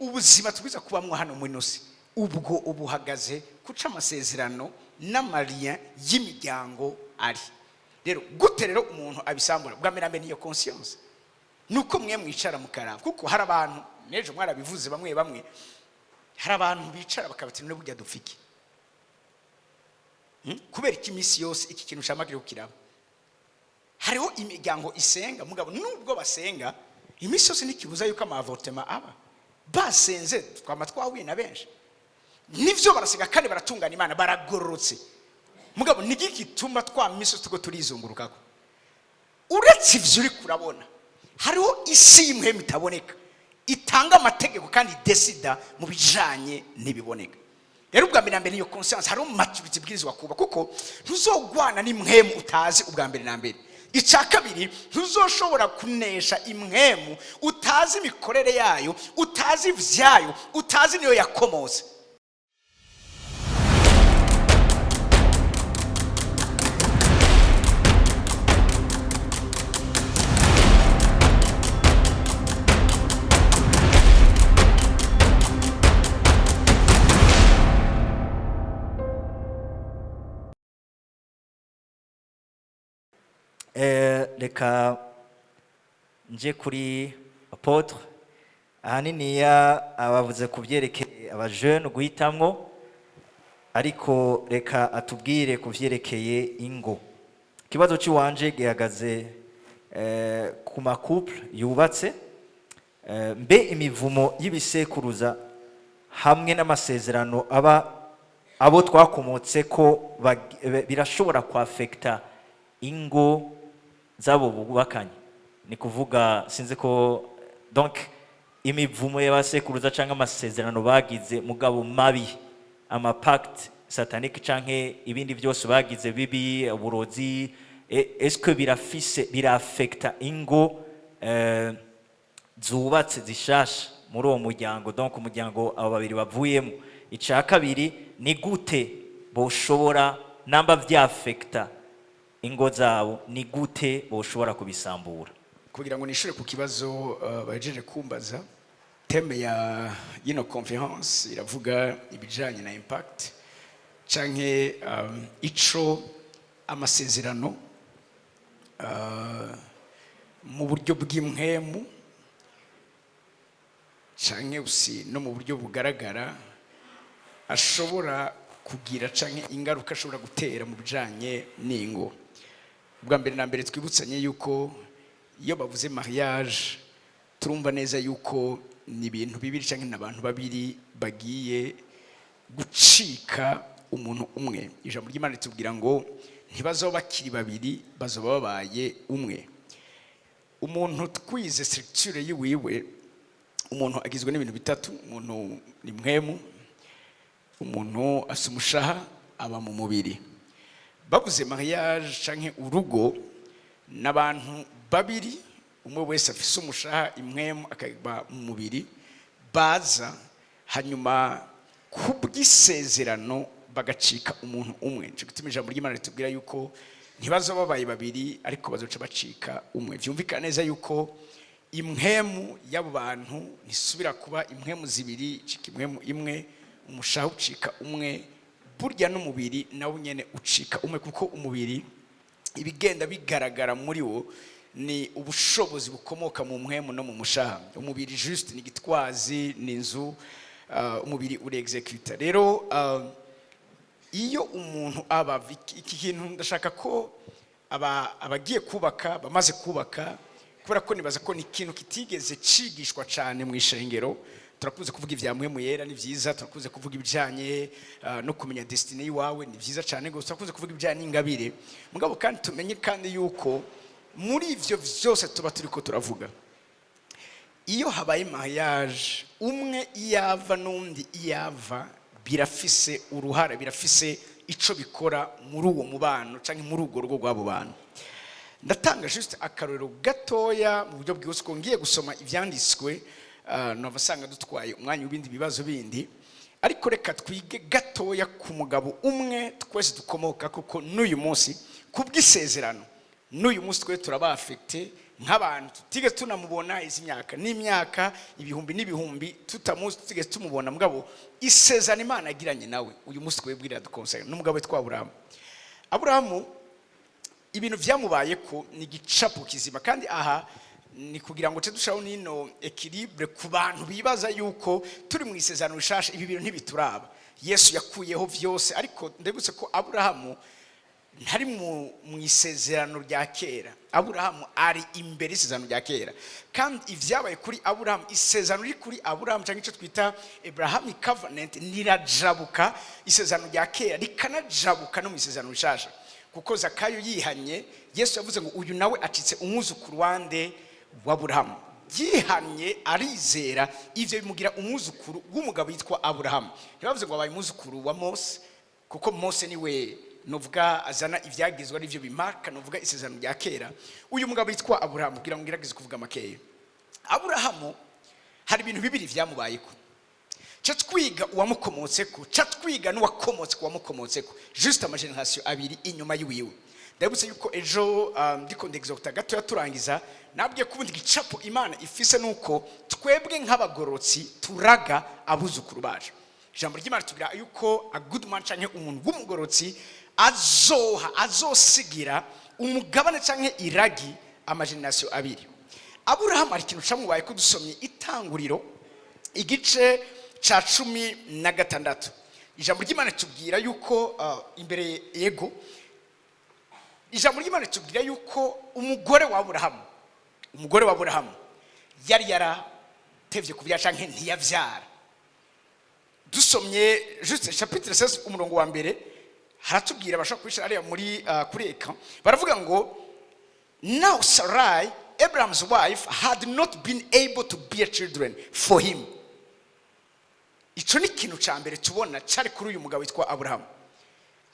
ubuzima twiza kubamwe hano muri nosi ubwo ubuhagaze kuca amasezerano n'amariya y'imiryango ari. Rero gute rero umuntu abisambura bwa mbere niyo conscience nuko mwe mwicara mukaraba, kuko hari abantu nejo mwarabivuze bamwe hari abantu bicara bakabatina no burya dufiki kubera iki misi yose iki kintu shamagire kukiraba. Hariho imiryango isenga mugabo nubwo basenga imisi yose nikibuza yuko amavortema aba basenze twama twahuye na benshi nivyo barasenga kandi baratungana Imana baragororotse mugabo nigiki tuma twa misi tuko turizungurukako. Uretse ivyo uri kurabona hariho isi imwe mitaboneka itanga amategeko kandi desida mu bijanye n'ibiboneka. Rero ubwa mbere niyo conscience hari maturity bwirizwa kuba, kuko ntuzogwana n'imwemu utazi ubwa mbere na mbere. Icya kabiri ntuzoshobora kunesha imwemu utazi imikorere yayo, utazi ivyayo, utazi niyo yakomose. Reka nje kuri apotre ahanini ya abavuze kuvyerekeye abajeune guhitamwo, ariko reka atubwire kuvyerekeye ingo. Kibazo ciwanje gihagaze ku ma couple yubatse, mbe imivumo y'ibisekuruza hamwe n'amasezerano abo twakomotse ko birashobora kwafekta ingo zabo bubakanye. Ni kuvuga sinze ko donc imivumo y'abasekuruza canke amasezerano bagize mugabo mabi, ama pact satanique canke ibindi byose bagize bibi, uburozi, est-ce que birafekta ingo zubatse zishasha muri uwo muryango, donc umuryango abo babiri bavuyemo. Ica kabiri ni gute boshobora namba vyafekta ingo zabo, ni gute boshobora kubisambura? Kugira ngo nishure ku kibazo bajeje kumbaza, teme ya yino conference iravuga ibijanye na impact canke ico amasezerano mu buryo bw'imwemu canke usi no mu buryo bugaragara ashobora kugira canke ingaruka ashobora gutera mu bijanye n'ingo. Ubwa mbere na mbere twibutsanye yuko iyo bavuze mariage turumva neza yuko ni ibintu bibiri canke n'abantu babiri bagiye gucika umuntu umwe. Ijambo ry'Imana ritubwira ngo ntibazoba bakiri babiri, bazoba babaye umwe. Umuntu twize structure yiwiwe, umuntu agizwe n'ibintu bitatu. Umuntu ni mwemu, umuntu afite umushaha, aba mu mubiri. Bavuze mariage canke urugo n'abantu babiri, umwe wese afise umushaha, imwemu akaba mu mubiri, baza hanyuma kubw'isezerano bagacika umuntu umwe. Cyo gituma ijambo ry'Imana ritubwira yuko ntibazo babaye babiri ariko bazoca bacika umwe. Vyumvikana neza yuko imwemu y'abo bantu nisubira kuba imwemu zibiri, cika imwemu imwe, umushaha ucika umwe, burya n'umubiri nawo nyene ucika umwe, kuko umubiri ibigenda bigaragara muri wo ni ubushobozi bukomoka mu mwemu no mu mushaha. Umubiri juste ni gitwazi, ni inzu, umubiri uri executor. Rero iyo umuntu aba iki kintu ndashaka ko abagiye kubaka bamaze kubaka, kubera ko nibaza ko ni ikintu kitigeze cigishwa cyane mu ishengero. Turakuze kuvuga ivyamwe mu yera ni vyiza, turakuze kuvuga ibijanye no kumenya destiny yawe ni vyiza cyane gose, turakuze kuvuga ibijanye n'ingabire. Mugabo kandi tumenye kandi yuko muri ivyo vyose tuba turiko turavuga, iyo habaye mariage umwe iyava n'undi iyava, birafise uruhara, birafise ico bikora muri uwo mubano canke muri urwo rugo rw'abo bantu. Ndatanga juste akarorero gatoya mu buryo bwose ko ngiye gusoma ivyanditswe, navasanga dutwaye umwanya w'ibindi bibazo bindi, ariko reka twige gatoya ku mugabo umwe twese dukomoka, kuko n'uyu munsi kubw'isezerano n'uyu munsi twe turaba affecté nk'abantu tutigeze tunamubona izi myaka n'imyaka ibihumbi n'ibihumbi tutamuzi tutigeze tumubona mugabo isezerano Imana yagiranye nawe uyu munsi twebwira dukonsera n'umugabo witwa Aburahamu ibintu vyamubaye ko ni gicapo kizima kandi aha ni kugira ngo tudushaho nino equilibre ku bantu bibaza yuko turi mu isezerano rishasha ibi bintu ntibituraba. Yesu yakuyeho vyose ariko ndebutse ko Aburahamu ntari mu isezerano rya kera. Aburahamu ari imbere isezerano rya kera kandi ivyabaye kuri Aburahamu isezerano riri kuri Aburahamu cyangwa ico twita Abrahamic covenant nirajabuka isezerano rya kera rikanajabuka no mu isezerano rishasha kuko Zakayo yihanye Yesu yavuze ngo uyu nawe acitse umwuzukuru wande wa Aburahamu yihanye arizera ivyo bimugira umwuzukuru w'umugabo yitwa Aburahamu. Ntibavuze ngo abaye umwuzukuru wa Mose kuko Mose niwe novuga azana ivyagizwe ari byo bimarka novuga isezerano rya kera. Uyu mugabo yitwa Aburahamu kugira ngo ngiragize kuvuga makeya. Aburahamu hari ibintu bibiri vyamubayeko. Cha twiga uwamukomotseko, cha twiga n'uwakomotse kuwamukomotseko. Juste ama generation abiri inyuma yiwiwe. Ndabutse yuko ejo ndiko ndexocta gato yaturangiza nabwiye kubundi gicapo Imana ifise nuko twebwe nk'abagorotsi turaga abuzukuru baje. Ijambo ry'Imana tugira yuko a good man canke umuntu w'umugorotsi azosigira umugabane canke iragi ama generation abiri. Aburahamu ari kintu camubaye ko dusomye Itanguriro igice ca 16. Ijambo ry'Imana tubwira yuko imbere yego ijambo ry'Imana tubwira yuko umugore wa Aburahamu yari yaratevye kubyara canke ntiyavyara. Dusomye juste chapitre 16 umurongo wa mbere haratubwira bashaka kwishira ari muri kureka baravuga ngo now Sarai Abraham's wife had not been able to bear children for him. Ico ni kintu ca mbere tubona cari kuri uyu mugabo witwa Aburahamu.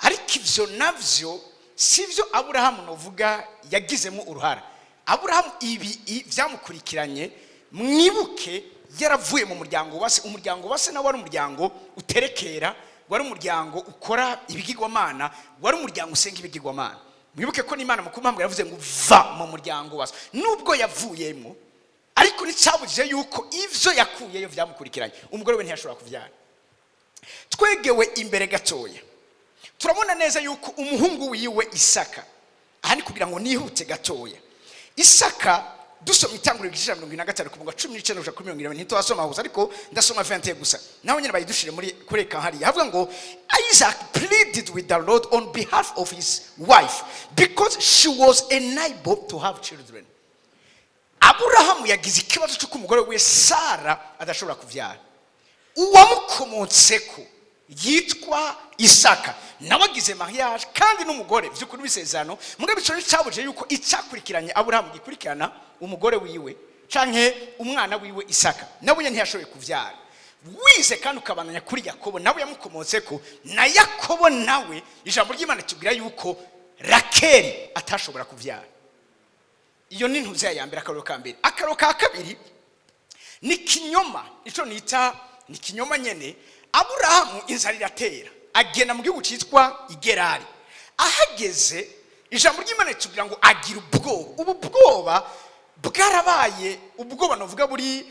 Ariko ivyo navyo sivyo Aburahamu novuga yagizemo uruhara. Aburahamu ibi vyamukurikiranye mwibuke yaravuye mu muryango wase na wari umuryango uterekera, wari umuryango ukora ibigirwamana, wari umuryango usenga ibigirwamana. Mwibuke ko n'Imana mu kumambwa yavuze ngo va mu muryango wase nubwo yavuyemo ariko nicabujije yuko ivyo yakuyeyo vyamukurikiranye. Umugore we ntiyashobora kuvyara. Twegewe imbere gatoya turabona neza yuko umuhungu wiwe Isaka aha ni kugira ngo nihute gatoya. Isaka dusoma Itanguriro igice 25 kuvuga 19 kuri 20 ntitwasoma gusa ariko ndasoma 20 gusa naho nyine bayidushire muri kureka hari havuga ngo Isaac pleaded with the Lord on behalf of his wife because she was unable to have children. Aburahamu yagize ikibazo cyo kumugore we Sara adashobora kuvyara. Uwamukomotseko yitwa Isaka nabagize mariage kandi n'umugore vy'ukuri bisezerano mugabe ico cyabuje yuko icyakurikiranye Aburahamu gikurikirana umugore wiwe canke umwana wiwe Isaka nawe ntiyashoboye kuvyara. Wize kandi ukabananya kuri Yakobo nawe yamukomotseko na Yakobo nawe ijambo ry'Imana tubwira yuko Rakeli atashobora kuvyara. Iyo ni ntuze ya mbere akaroro ka mbere. Akaroro ka kabiri ni kinyoma ico nita ni kinyoma nyene. Aburahamu inzara iratera agenda mu gihugu cyitwa Igerari. Ahageze ijambo ry'Imana tubwira ngo agira ubwoba. Ubu bwoba bwarabaye ubwoba novuga buri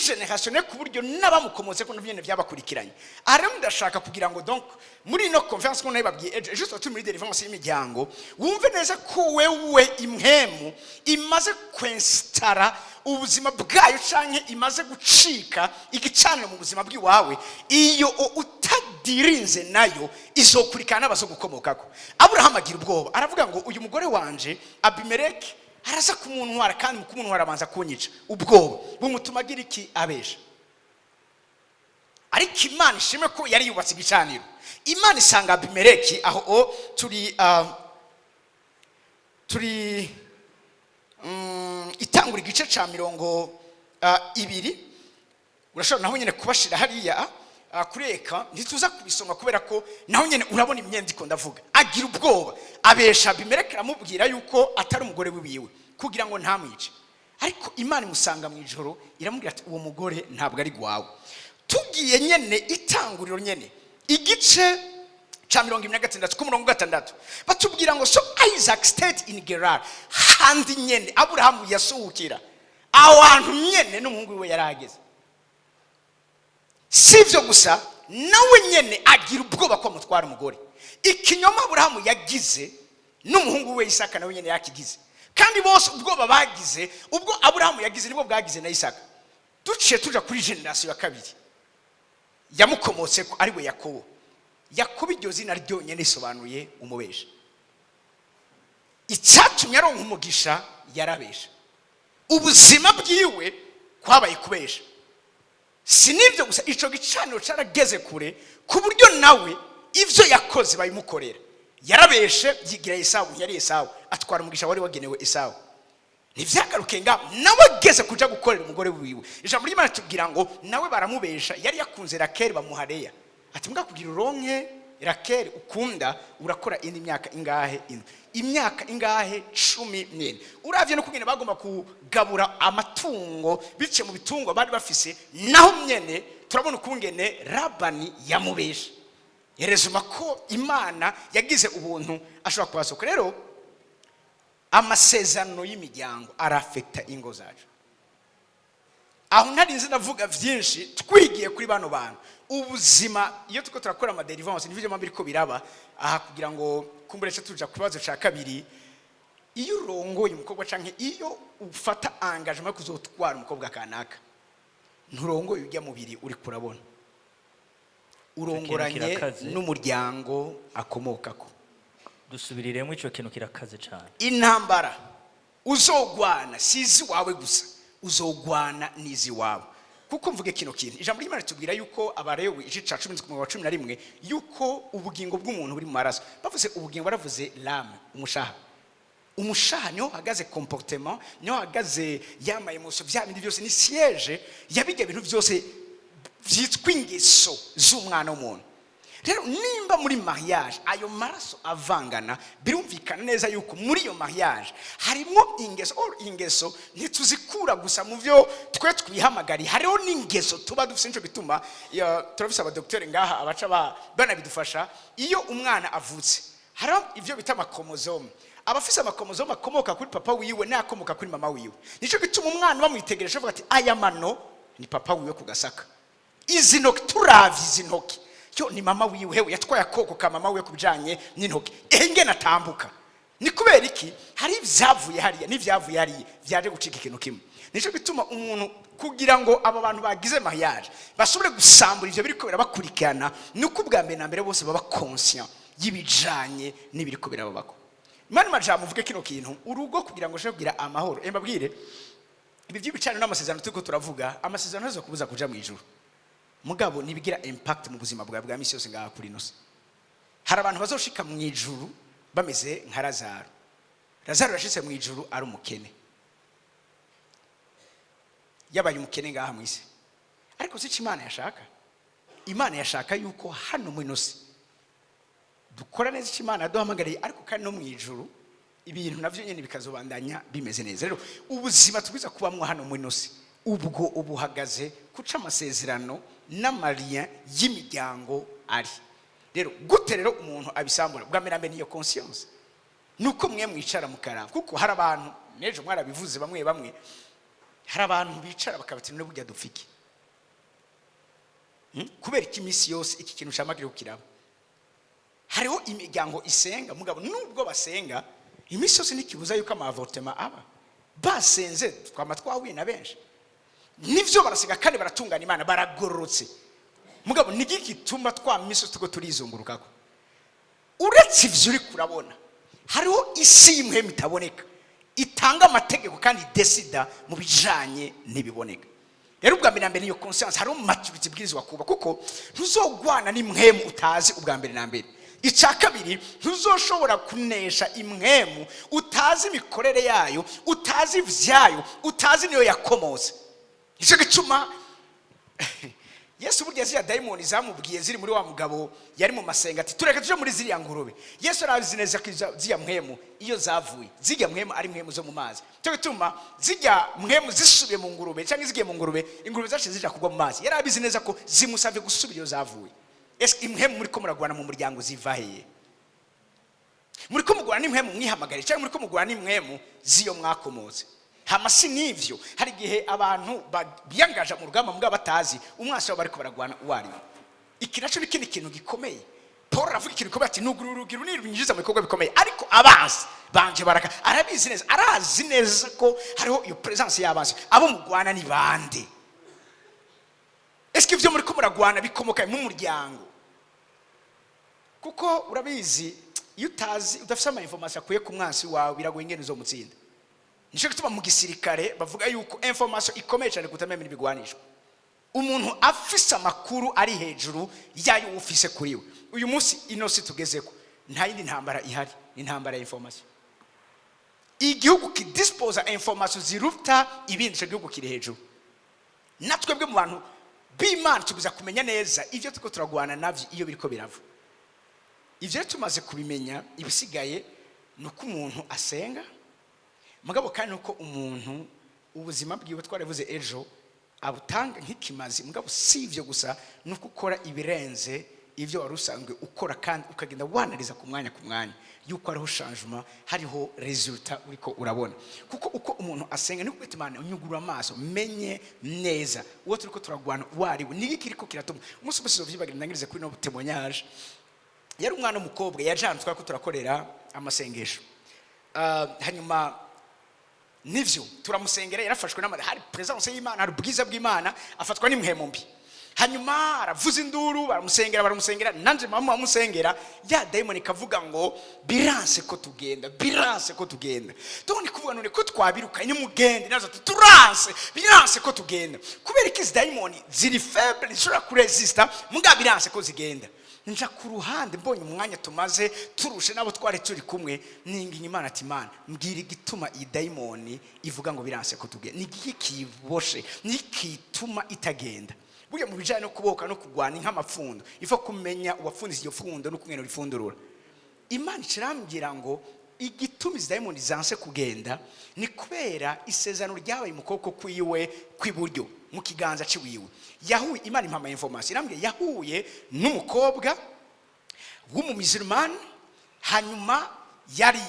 generation ku buryo n'abamukomotse ko n'ibintu byabakurikiranye. Aremu ndashaka kugira ngo donc muri no conference ko nababwiye juste turi muri deliverance y'imiryango wumve neza ko wewe imhemu imaze kwinstara ubuzima bwayo canke imaze gucika igicaniro mu buzima bwiwawe iyo utadirinze nayo izokurikana bazo gukomokako. Aburahamu agira ubwoba aravuga ngo uyu mugore wanje Abimeleki araza kumuntwara kandi mu kumuntwara abanza kunyica. Ubwoba bumutuma agira iki abesha. Ariko Imana ishime ko yari yubatse igicaniro. Imana isanga Abimeleki aho turi Itangura igice ca 20 urashobora naho nyene kubashira hariya kureka ntituza kubisoma kubera ko naho nyene urabona imyendiko ndavuga. Agira ubwoba abesha Abimeleki aramubwira yuko atari umugore wiwe kugira ngo ntamwice. Ariko Imana imusanga mu ijoro iramubwira ati uwo mugore ntabwo ari gwawe. Tugiye nyene Itanguriro nyene igice cya 26 ku murongo 6 batubwira ngo so Isaac stayed in Gerar, handi nyene Aburahamu yasuhukira aho hantu nyene n'umuhungu we yarageze. Sivyo gusa nawe nyene agira ubwoba ko mutwara umugore. Ikinyoma Aburahamu yagize n'umuhungu we Isaka nawe nyene yakigize, kandi bose ubwoba bagize ubwo Aburahamu yagize nibwo bwagize na Isaka. Duciye tuja kuri generation ya kabiri yamukomotse ko ari we Yakobo. Yakobo iryo zina ryonyene risobanuye umubesha. Icyatumye aronka umugisha yarabesha. Ubuzima bwiwe kwabaye kubesha. Sinivyo gusa ico gicaniro carageze kure ku buryo nawe ivyo yakoze bayimukorera. Yarabeshe yigira Esawu, yari Esawu atwara umugisha wari wagenewe Esawu. Nivyagaruke nga nawe ageze kuja gukorera umugore wiwe. Ijambo ry'Imana tubwira ngo nawe baramubesha, yari yakunze Rakeli bamuhareya. Ati mbwa kugira uronke Rakeli ukunda urakora indi myaka ingahe ino. Imyaka ingahe 14. Uravye no kugene bagomba kugabura amatungo bice mu bitungo bari bafise, naho nyene turabona ukungene Labani yamubesha. Yerezuma ko Imana yagize ubuntu ashobora kubasoka. Rero amasezerano y'imiryango arafekta ingo zacu. Aho ntarinze navuga vyinshi twigiye kuri bano bantu. Ubuzima iyo tuko turakora ama deliverance nivyo mambiri ko biraba aha kugira ngo kumburesha tuja kubazo ca kabiri. Iyo urongoye umukobwa canke iyo ufata engagement kuzotwara umukobwa kanaka, nturongoye ujya mubiri uri kurabona, urongoranye n'umuryango akomokako. Dusubiriremo ico kintu kirakaze cyane. Intambara uzogwana sizi wawe gusa, uzogwana nizi wawe. Kuko mvuge kino kintu ijambo ry'Imana tubwira yuko Abarewi igice ca 10:11 yuko ubugingo bw'umuntu buri mu maraso. Bavuze ubugingo baravuze l'âme, umushaha. Umushaha niho hagaze comportement, niho hagaze yamaye muso vya bindi byose, ni siège yabige bintu byose vyitwa ingeso z'umwana w'umuntu. Rero nimba muri mariage ayo maraso avangana, birumvikana neza yuko muri iyo mariage harimo ingeso. Ingeso ntituzikura gusa mu byo twe twihamagari, hariho n'ingeso tuba dufite. Nico bituma turafise abadoktori ngaha abaca bana bidufasha. Iyo umwana avutse hariho ivyo bita amakomozome. Abafise amakomozome akomoka kuri papa wiwe n'akomoka kuri mama wiwe. Nico bituma umwana bamwitegereje avuga ati aya mano ni papa wiwe ku Gasaka, izi ntoki turavye izi ntoki yo ni mama wiwe, hewe yatwaye akoko ka mama wiwe kubijanye n'intoki. Ngene atambuka ni kubera iki? Hari ivyavuye hariya n'ivyavuye hariya vyaje gucika ikintu kimwe. Nico bituma umuntu kugira ngo aba bantu bagize mariage basubire gusambura ivyo biriko birabakurikirana, nuko ubwa mbere na mbere bose baba conscient y'ibijanye n'ibiriko birababako. Imana majambo mvuge kino kintu urugo kugira ngo ushobore kugira amahoro. Mbabwire ibi by'ibicano n'amasezerano turiko turavuga, amasezerano azo kubuza kuja mu ijuru, mugabo nibigira impact mu buzima bwa misi yose ngaha kuri nose. Hari abantu bazoshika mu ijuru bameze nka Lazaro. Lazaro yashitse mu ijuru ari umukene, yabaye umukene ngaha mu isi, ariko si Imana yashaka. Imana yashaka yuko hano mu nose dukora neza Imana yaduhamagariye, ariko kandi no mu ijuru ibintu navyo nyene bikazobandanya bimeze neza. Rero ubuzima twiza kubamwe hano mu nose ubwo ubuhagaze kuca amasezerano n'amarien y'imiryango ari. Rero gute rero umuntu abisambura? Bwa mbere niyo conscience, nuko mwe mwicara mukaraba. Kuko hari abantu nejo mwarabivuze bamwe hari abantu bicara bakabatina no burya dufiki kubera iki misi yose iki kintu shamagire kukiraba. Hariho imiryango isenga mugabo nubwo basenga imisi yose nikibuza yuko amavortema aba basenze twama twahuye na benshi. Nivyo barasiga kandi baratungana Imana baragororotse, mugabo nigiki tuma twamiso tuko turizungurukako. Uretse ivyo uri kurabona hariho isi imwe mitaboneka itanga amategeko kandi desida mu bijanye n'ibiboneka. Rero ubwa mbere niyo conscience, hariho maturity bwirizwa kuba, kuko ntuzogwana n'imwemu utazi ubwa mbere na mbere. Icya kabiri ntuzoshobora kunesha imwemu utazi imikorere yayo, utazi ivyayo, utazi niyo yakomose. Ico gituma Yesu burya ziriya daimoni zamubwiye ziri muri wa mugabo yari mu masenga ati tureka tuje muri ziriya ngurube. Yesu arabizi neza ko ziriya mwemu iyo zavuye, ziriya mwemu ari mwemu zo mu mazi. Cyo gituma ziriya mwemu zisubiye mu ngurube cyangwa zigiye mu ngurube, ingurube zacu zija kugwa mu mazi. Yari abizi neza ko zimusavye gusubira iyo zavuye. ese impwemu muri ko muragwana mu muryango ziva hehe? Muri ko mugwana n'impwemu mwihamagare cyangwa muri ko mugwana n'impwemu ziyo mwakomoze? Hamasi nivyo hari gihe abantu biyangaje mu rugamba mbwa batazi umwasi wabo bariko baragwana uwari. Iki naco n'ikindi kintu gikomeye. Paul aravuga ikintu gikomeye ati nugururugira unirwinjiza mu bikorwa bikomeye, ariko abanzi banje baraka arabizi neza, arazi neza ko hariho iyo presence y'abanzi. Abo mugwana ni bande? Eske ivyo muri ko muragwana bikomoka mu muryango? Kuko urabizi iyo utazi udafite ama information akuye ku mwansi wawe biragoye ingene uzomutsinda. Nico gituma mu gisirikare bavuga yuko information ikomeye cyane kutamenya ibigwanishwa. Umuntu afise amakuru ari hejuru yayo ufise kuri we. Uyu munsi inosi tugezeko nta yindi ntambara ihari, intambara ya information. Igihugu kidisposa information ziruta ibindi cyo gihugu kiri hejuru. Natwe bwe mu bantu b'Imana tuguza kumenya neza ivyo tuko turagwana navyo iyo biriko birava. Ivyo tumaze kubimenya, ibisigaye nuko umuntu asenga, mugabo kandi nuko umuntu ubuzima bwiwe twaravuze ejo abutanga nk'ikimazi, mugabo sivyo gusa nuko ukora ibirenze ivyo warusanzwe ukora, kandi ukagenda wanariza ku mwanya yuko ariho changement, hariho resultat uriko urabona. Kuko uko umuntu asenga niko Imana unyugura amaso menye neza uwo turiko turagwana wariwe niki kiriko kiratuma. Umunsi wose uvyibagira ndangirize kuri no témoignage. Yari umwana w'umukobwa yajanzwe ko turakorera amasengesho. Hanyuma nivyo turamusengera, yarafashwe n'amara, hari presence y'Imana, hari ubwiza bw'Imana, afatwa n'impwemu mbi. Hanyuma aravuza induru, baramusengera nanje mama wamusengera, ya daimoni kavuga ngo biranse ko tugenda. Toni kuvuga none ko twabiruka ni mugende nazo turanse, biranse ko tugenda. Kubera iki daimoni ziri faible zishobora kuresista, muga biranse ko zigenda. Nja ku ruhande mbonye umwanya tumaze turushe nabo twari turi kumwe, ninginya Imana ati Imana mbwira igituma iyi daimoni ivuga ngo biranse ko tugenda, niki kiboshe, nikituma itagenda. Burya mu bijanye no kuboka no kugwana nk'amapfundo ifo kumenya uwapfundiza iyo pfundo no kumwena rifundurura. Imana kirambwira ngo igituma izi daimoni zanse kugenda ni kubera isezerano ryabaye mu kuboko kwiwe kw'iburyo mu kiganza ciwiwe. Yahuye, Imana impama information irambwira yahuye n'umukobwa w'umumizirimani, hanyuma yari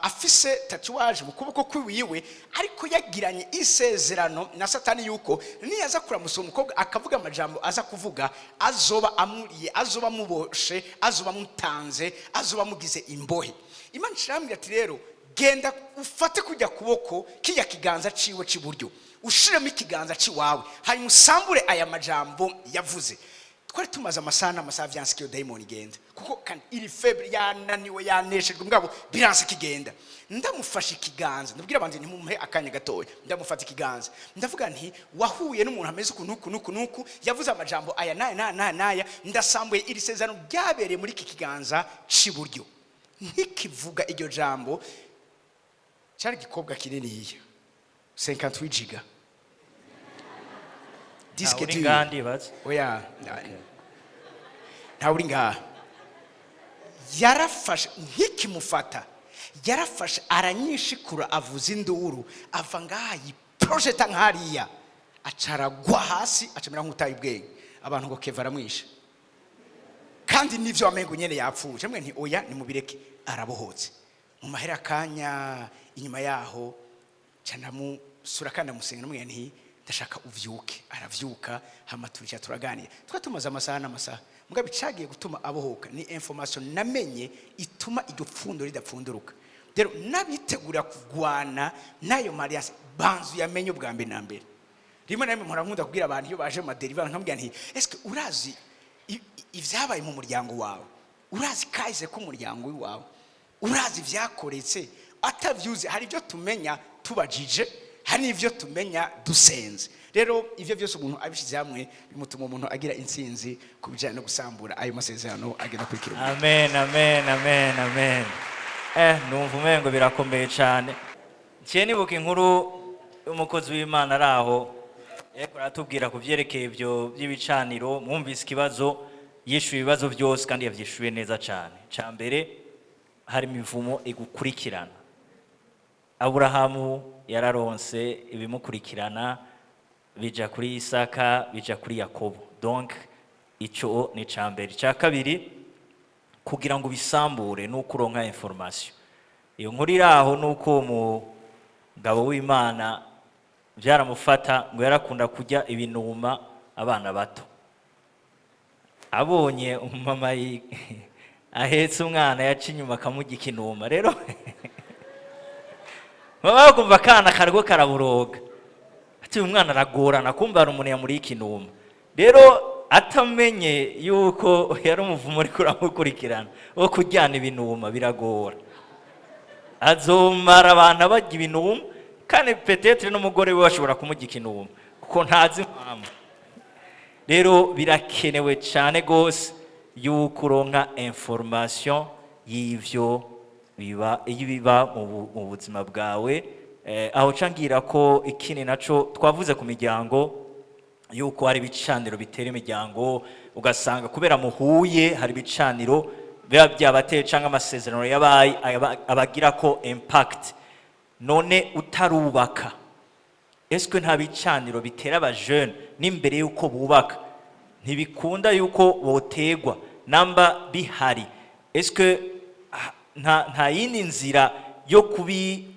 afise tatuwaje mu kuboko kwiwiwe, ariko yagiranye isezerano na Satani yuko niyaza kuramusa umukobwa akavuga amajambo aza kuvuga azoba amuriye, azoba muboshe, azoba mutanze, azoba mugize imbohe. Imana kirambwira ati rero genda ufate kujya kuboko kiya kiganza ciwe ciburyo, ushiremo ikiganza ciwawe, hanyuma usambure aya majambo yavuze. Twari tumaze amasaha vyanse kiyo daimoni igenda, kuko kandi iri faible yananiwe yaneshejwe mugabo biranse kigenda. Ndamufashe ikiganza, ndabwira abandi ntimumpe akanya gatoya, ndamufata ikiganza, ndavuga nti wahuye n'umuntu ameze nuku yavuze amajambo aya naya, ndasambuye iri sezerano ryabereye muri iki kiganza ciburyo. Ntikivuga iryo jambo, cyari gikobwa kinini yiya 58 giga diske tu ngandi bazi oya nta uri ngaha. Yarafashe nkikimufata, yarafashe aranyishikura, avuza induru, ava ngaha yiprojeta nkariya, acaragwa hasi, acamera nk'utaye ubwenge. Abantu ngo Keva aramwisha, kandi nivyo amengo nyene yapfuje. Mwe nti oya nimubireke, arabohotse. Mu mahera kanya inyuma yaho canamu sura kandi amusenga mwe nti ndashaka uvyuke. Aravyuka, hama turya turaganira. Twatumaze amasaha mugabe cagiye gutuma abohoka ni information namenye ituma iryo pfundo ridapfunduruka. Rero nabitegura kugwana nayo marias banzu yamenye ubwa mbere na mbere. Rimwe na rimwe mpora nkunda kubwira abantu iyo baje maderiva nkambwira nti eske urazi ivyabaye mu muryango wawe, urazi kaise ku muryango wawe, urazi vyakoretse atavyuze. Hari ibyo tumenya tubajije, hari ivyo tumenya dusenze. Rero ivyo byose umuntu abishize hamwe bimutuma umuntu agira intsinzi kubijanye no gusambura ayo masezerano agenda kwikira. Amen. Numva umengo birakomeye cyane. Cye nibuka inkuru y'umukozi w'Imana araho yeko aratubwira kuvyerekeye ibyo by'ibicaniro. Mwumvise ikibazo, yishuye ibibazo byose kandi yavyishuye neza cyane. Ca mbere hari imivumo igukurikirana. Aburahamu yararonse ibimukurikirana, bija kuri Isaka, bija kuri Yakobo. Donc ico ni cambere. Ca kabiri, kugira ngo bisambure nuko uronka information. Iyo nkuru iraho nuko umugabo w'Imana byaramufata ngo yarakunda kurya ibinuma abana bato. Abonye umama ahetse umwana yaca inyuma akamurya ikinuma. Rero baba bagumva akana kariko karaburoga, ati uyu mwana aragorana kumva hari umuntu yamuriye ikinuma. Rero atamenye yuko yari umuvumo uriko uramukurikirana wo kujyana ibinuma biragora, azomara abantu barya ibinuma, kandi petetre n'umugore we bashobora kumurya ikinuma kuko ntazi impamvu. Rero birakenewe cyane gose yuko uronka information y'ivyo biba mu buzima bwawe. Aho cangira ko ikini naco twavuze ku miryango yuko hari ibicaniro bitera imiryango, ugasanga kubera muhuye hari ibicaniro biba byabateye cyangwa amasezerano yabaye abagira ko impact. None utarubaka, eske nta bicaniro bitera abajeune n'imbere yuko bubaka? Ntibikunda yuko botegwa namba bihari. Eske nta yindi nzira yo kubi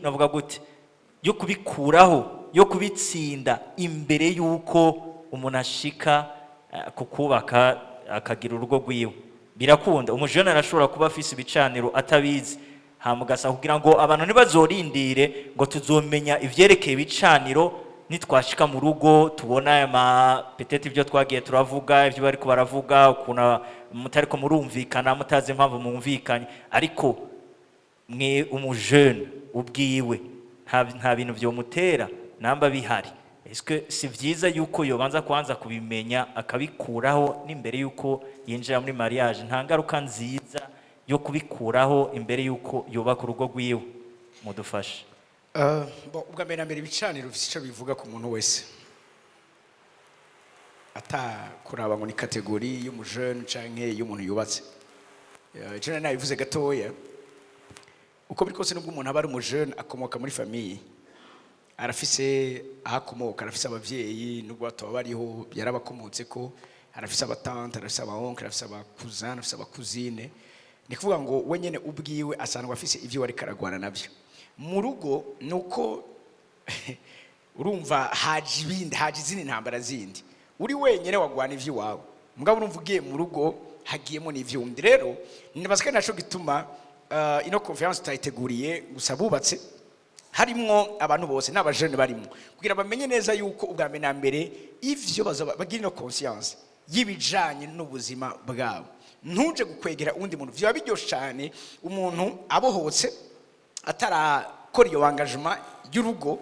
navuga gute, yo kubikuraho, yo kubitsinda imbere yuko umuntu ashika kukubaka akagira urugo rwiwe? Birakunda umujene arashobora kuba afise ibicaniro atabizi, hamugasa kugira ngo abantu ntibazorindire ngo tuzomenya ivyerekeye ibicaniro nitwashika mu rugo tubona peut-être ibyo twagiye turavuga, ibyo bari ko baravuga, ukuna mutariko murumvikana mutazi impamvu mumvikanye. Ariko mwe umujene ubwiwe nta bintu byo mutera namba bihari. Eske si vyiza yuko yobanza kwanza kubimenya akabikuraho n'imbere yuko yinjira muri mariage? Nta ngaruka nziza yo kubikuraho imbere yuko yubaka urugo rwiwe? Mudufashe. Ubwa mbere nambere ibicaniro bifite icyo bivuga ku muntu wese, atakuraba ngo ni kategori y'umujene canke y'umuntu yubatse. Icyo nabivuze gatoya, uko biri kose nubwo umuntu aba ari umujene akomoka muri famille, arafise ahakomoka, arafise abavyeyi nubwo bataba bariho yarabakomotse ko, arafise abatante, arafise abaoncle, arafise abakuzana, arafise abakuzine. Ni kuvuga ngo we nyene ubwiwe asanzwe afise ivyo wari karagwana navyo mu rugo. Nuko urumva haje izindi ntambara zindi, uri wenyene wagwana ivyo wawe, mugabo urumva ugiye mu rugo hagiyemo n'ivyundi. Rero nibazika naco gituma ino conference tayiteguriye gusa bubatse harimo abantu bose n'abajene barimo, kugira bamenye neza yuko ubwa mbere na mbere ivyo bagira no conscience y'ibijanye n'ubuzima bwabo. Ntuje gukwegera undi muntu, vyo biryoshe cyane umuntu abohotse atarakora iyo engagement y'urugo.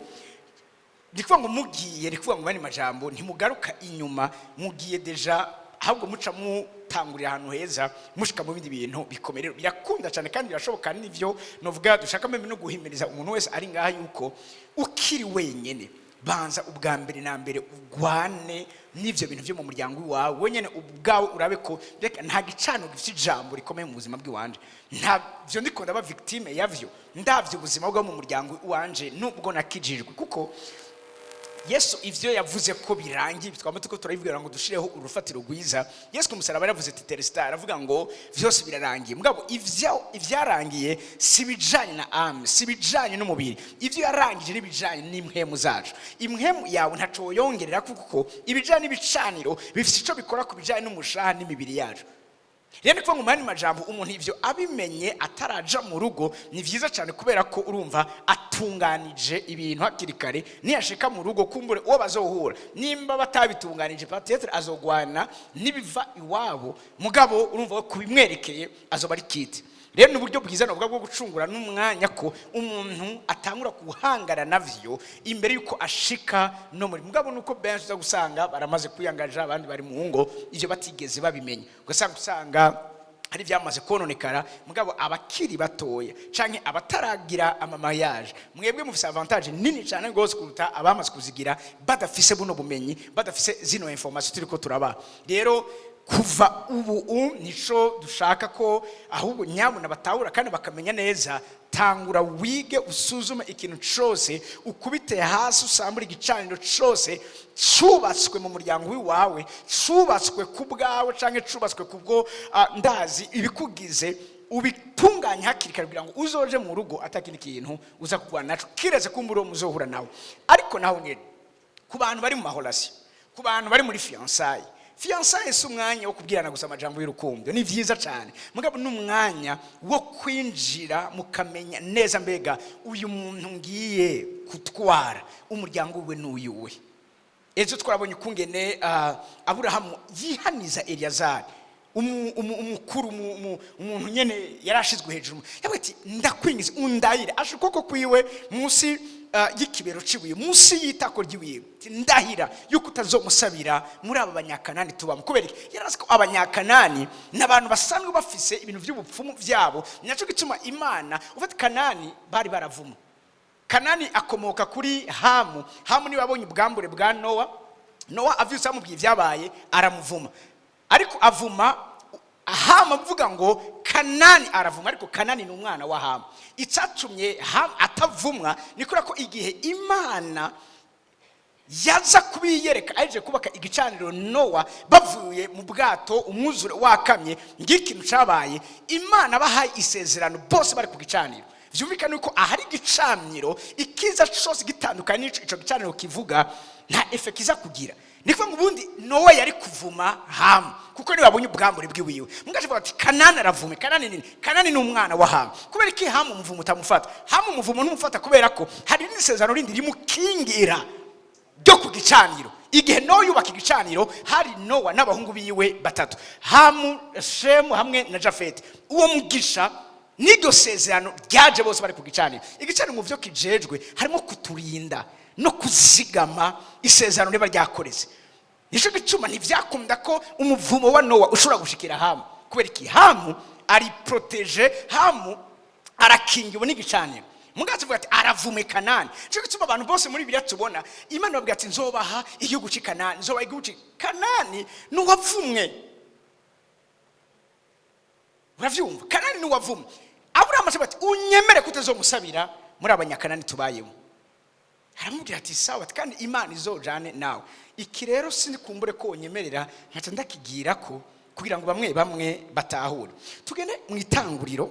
Ndikuvuga ngo mugiye, ndikuvuga ngo bani majambo ntimugaruka inyuma, mugiye deja ahubwo muca mutangurira ahantu heza, mushika mu bindi bintu bikomere. Birakunda cyane kandi birashoboka, n'ivyo novuga dushaka meme no guhimiriza umuntu wese ari ngaha yuko ukiri wenyene banza ubwa mbere na mbere ugwane n'ivyo bintu byo mu muryango wawe wenyene ubwawe. Urabe ko reka nta gicano gifite ijambo rikomeye mu buzima bw'iwanje, nta byo ndiko ndaba victime yavyo, ndavye ubuzima bwo mu muryango wanje nubwo nakijijwe. Kuko Yesu ivyo yavuze ko birangiye, bitwama tuko turabivugira ngo dushireho urufatiro rwiza. Yesu kumusaraba yaravuze ati terestar, aravuga ngo vyose birarangiye. Mugabo ivyarangiye si bijanye na ame, si bijanye n'umubiri. Ivyo yarangije ni bijanye n'impwemu zacu. Impwemu yawe ntaco yongerera kuko ibijanye n'ibicaniro bifite ico bikora ku bijanye n'umushaha n'imibiri yacu. Rero kuva mu mani majambo umuntu ivyo abimenye ataraja mu rugo ni vyiza cyane, kubera ko urumva atunganije ibintu hakiri kare. Niyashika mu rugo kumbure uwo bazohura nimba batabitunganije peut-être azogwana nibiva iwabo, mugabo urumva ko kubimwerekeye azoba ari kiti. Rero n'uburyo bwiza no bwo gucungura n'umwanya ko umuntu atangura kuhangara navyo imbere yuko ashika no muri mugabo. Nuko benshi za gusanga baramaze kuyangaja, abandi bari mu ngo ivyo batigeze babimenya, ugasanga hari vyamaze kononekara. Mugabo abakiri batoya canke abataragira amamayaje, mwebwe mufise avantage nini cyane gose kuruta abamaze kuzigira badafise buno bumenyi, badafise zino information turiko turaba. Rero kuva ubu nico dushaka ko ahubwo nyabuna batahura kandi bakamenya neza. Tangura wige usuzume ikintu cyose, ukubite hasi usambura igicaniro cyose cyubatswe mu muryango w'iwawe, cyubatswe ku bwawe cyangwa cyubatswe kubwo ndazi ibikugize, ubitunganya hakiri kare kugira ngo uzoje mu rugo atakindi kintu uza kugwana naco kireze kumbura muzohura nawe. Ariko naho ngene ku bantu bari mu mahorasi, ku bantu bari muri fiançailles, fiançailles si umwanya wo kubwirana gusa amajambo y'urukundo, ni vyiza cyane, mugabo n'umwanya wo kwinjira mukamenya neza mbega uyu muntu ngiye kutwara umuryango we n'uyuwe. Ejo twarabonye kungene Aburahamu yihaniza Eliyazari, umukuru umuntu nyene yarashizwe hejuru, yavuga ati ndakwingiza undahire, ashukoko kwiwe munsi y'ikibero cibuye, munsi y'itako ry'ibuye, ndahira yuko utazomusabira muri aba banyakanani tubamo. Kubera yarazi ko abanyakanani n'abantu basanzwe bafise ibintu by'ubupfumu byabo, naco gituma Imana ufata Kanani bari baravuma. Kanani akomoka kuri Hamu. Hamu ni wabonye ubwambure bwa Nowa avyuse amubwiye vyabaye aramuvuma, ariko avuma Hamu avuga ngo Kanani aravuma, ariko Kanani ni umwana wa Hamu. Icyatumye Hamu atavumwa nikora ko igihe Imana yaza kubiyereka aje kubaka igicaniro Nowa bavuye mu bwato umwuzure wakamye, ngikintu cabaye Imana bahaye isezerano bose bari ku gicaniro. Vyumvikana uko ahari gicaniro ikiza cyose gitandukanye ico gicaniro kivuga nta effect kiza kugira. Niko mu bundi Nowa yari kuvuma Hamu kuko ni babonye ubwambure bwiwiwe. Mugaje vuga ati Kanani aravume. Kanani nini? Kanani ni umwana wa Hamu. Kubera iki Hamu umuvumo utamufata? Hamu umuvumo ntumufata kubera ko hari n'isezerano rindi rimukingira ryo ku gicaniro. Igihe Nowa yubaka igicaniro hari Nowa n'abahungu biwe batatu, Hamu, Shemu hamwe na Jafeti. Uwo mugisha niryo sezerano ryaje bose bari ku gicaniro. Igicaniro mu byo kijejwe harimo kuturinda no kuzigama isezerano riba ryakoreze. Nico gituma ntivyakunda ko umuvumo wa Nowa ushobora gushikira Hamu. Kubera iki Hamu ari protege, Hamu arakingiwe n'igicaniro. Mugaze vuga ati aravume Kanani. Nico gituma abantu bose muri Bibiliya tubona Imana bavuga ati nzobaha igihugu ci Kanani, nzobaha igihugu ci Kanani n'uwavumwe. Uravyumva? Kanani n'uwavumwe. Aburahamu asaba ati unyemere kutazomusabira muri abanyakanani tubayemo. Aramubwira ati sawa, kandi Imana izojane nawe. Iki rero sinikumbure ko onyemerera nkaca ndakigira ko kugira ngo bamwe batahure. Tugende mu Itanguriro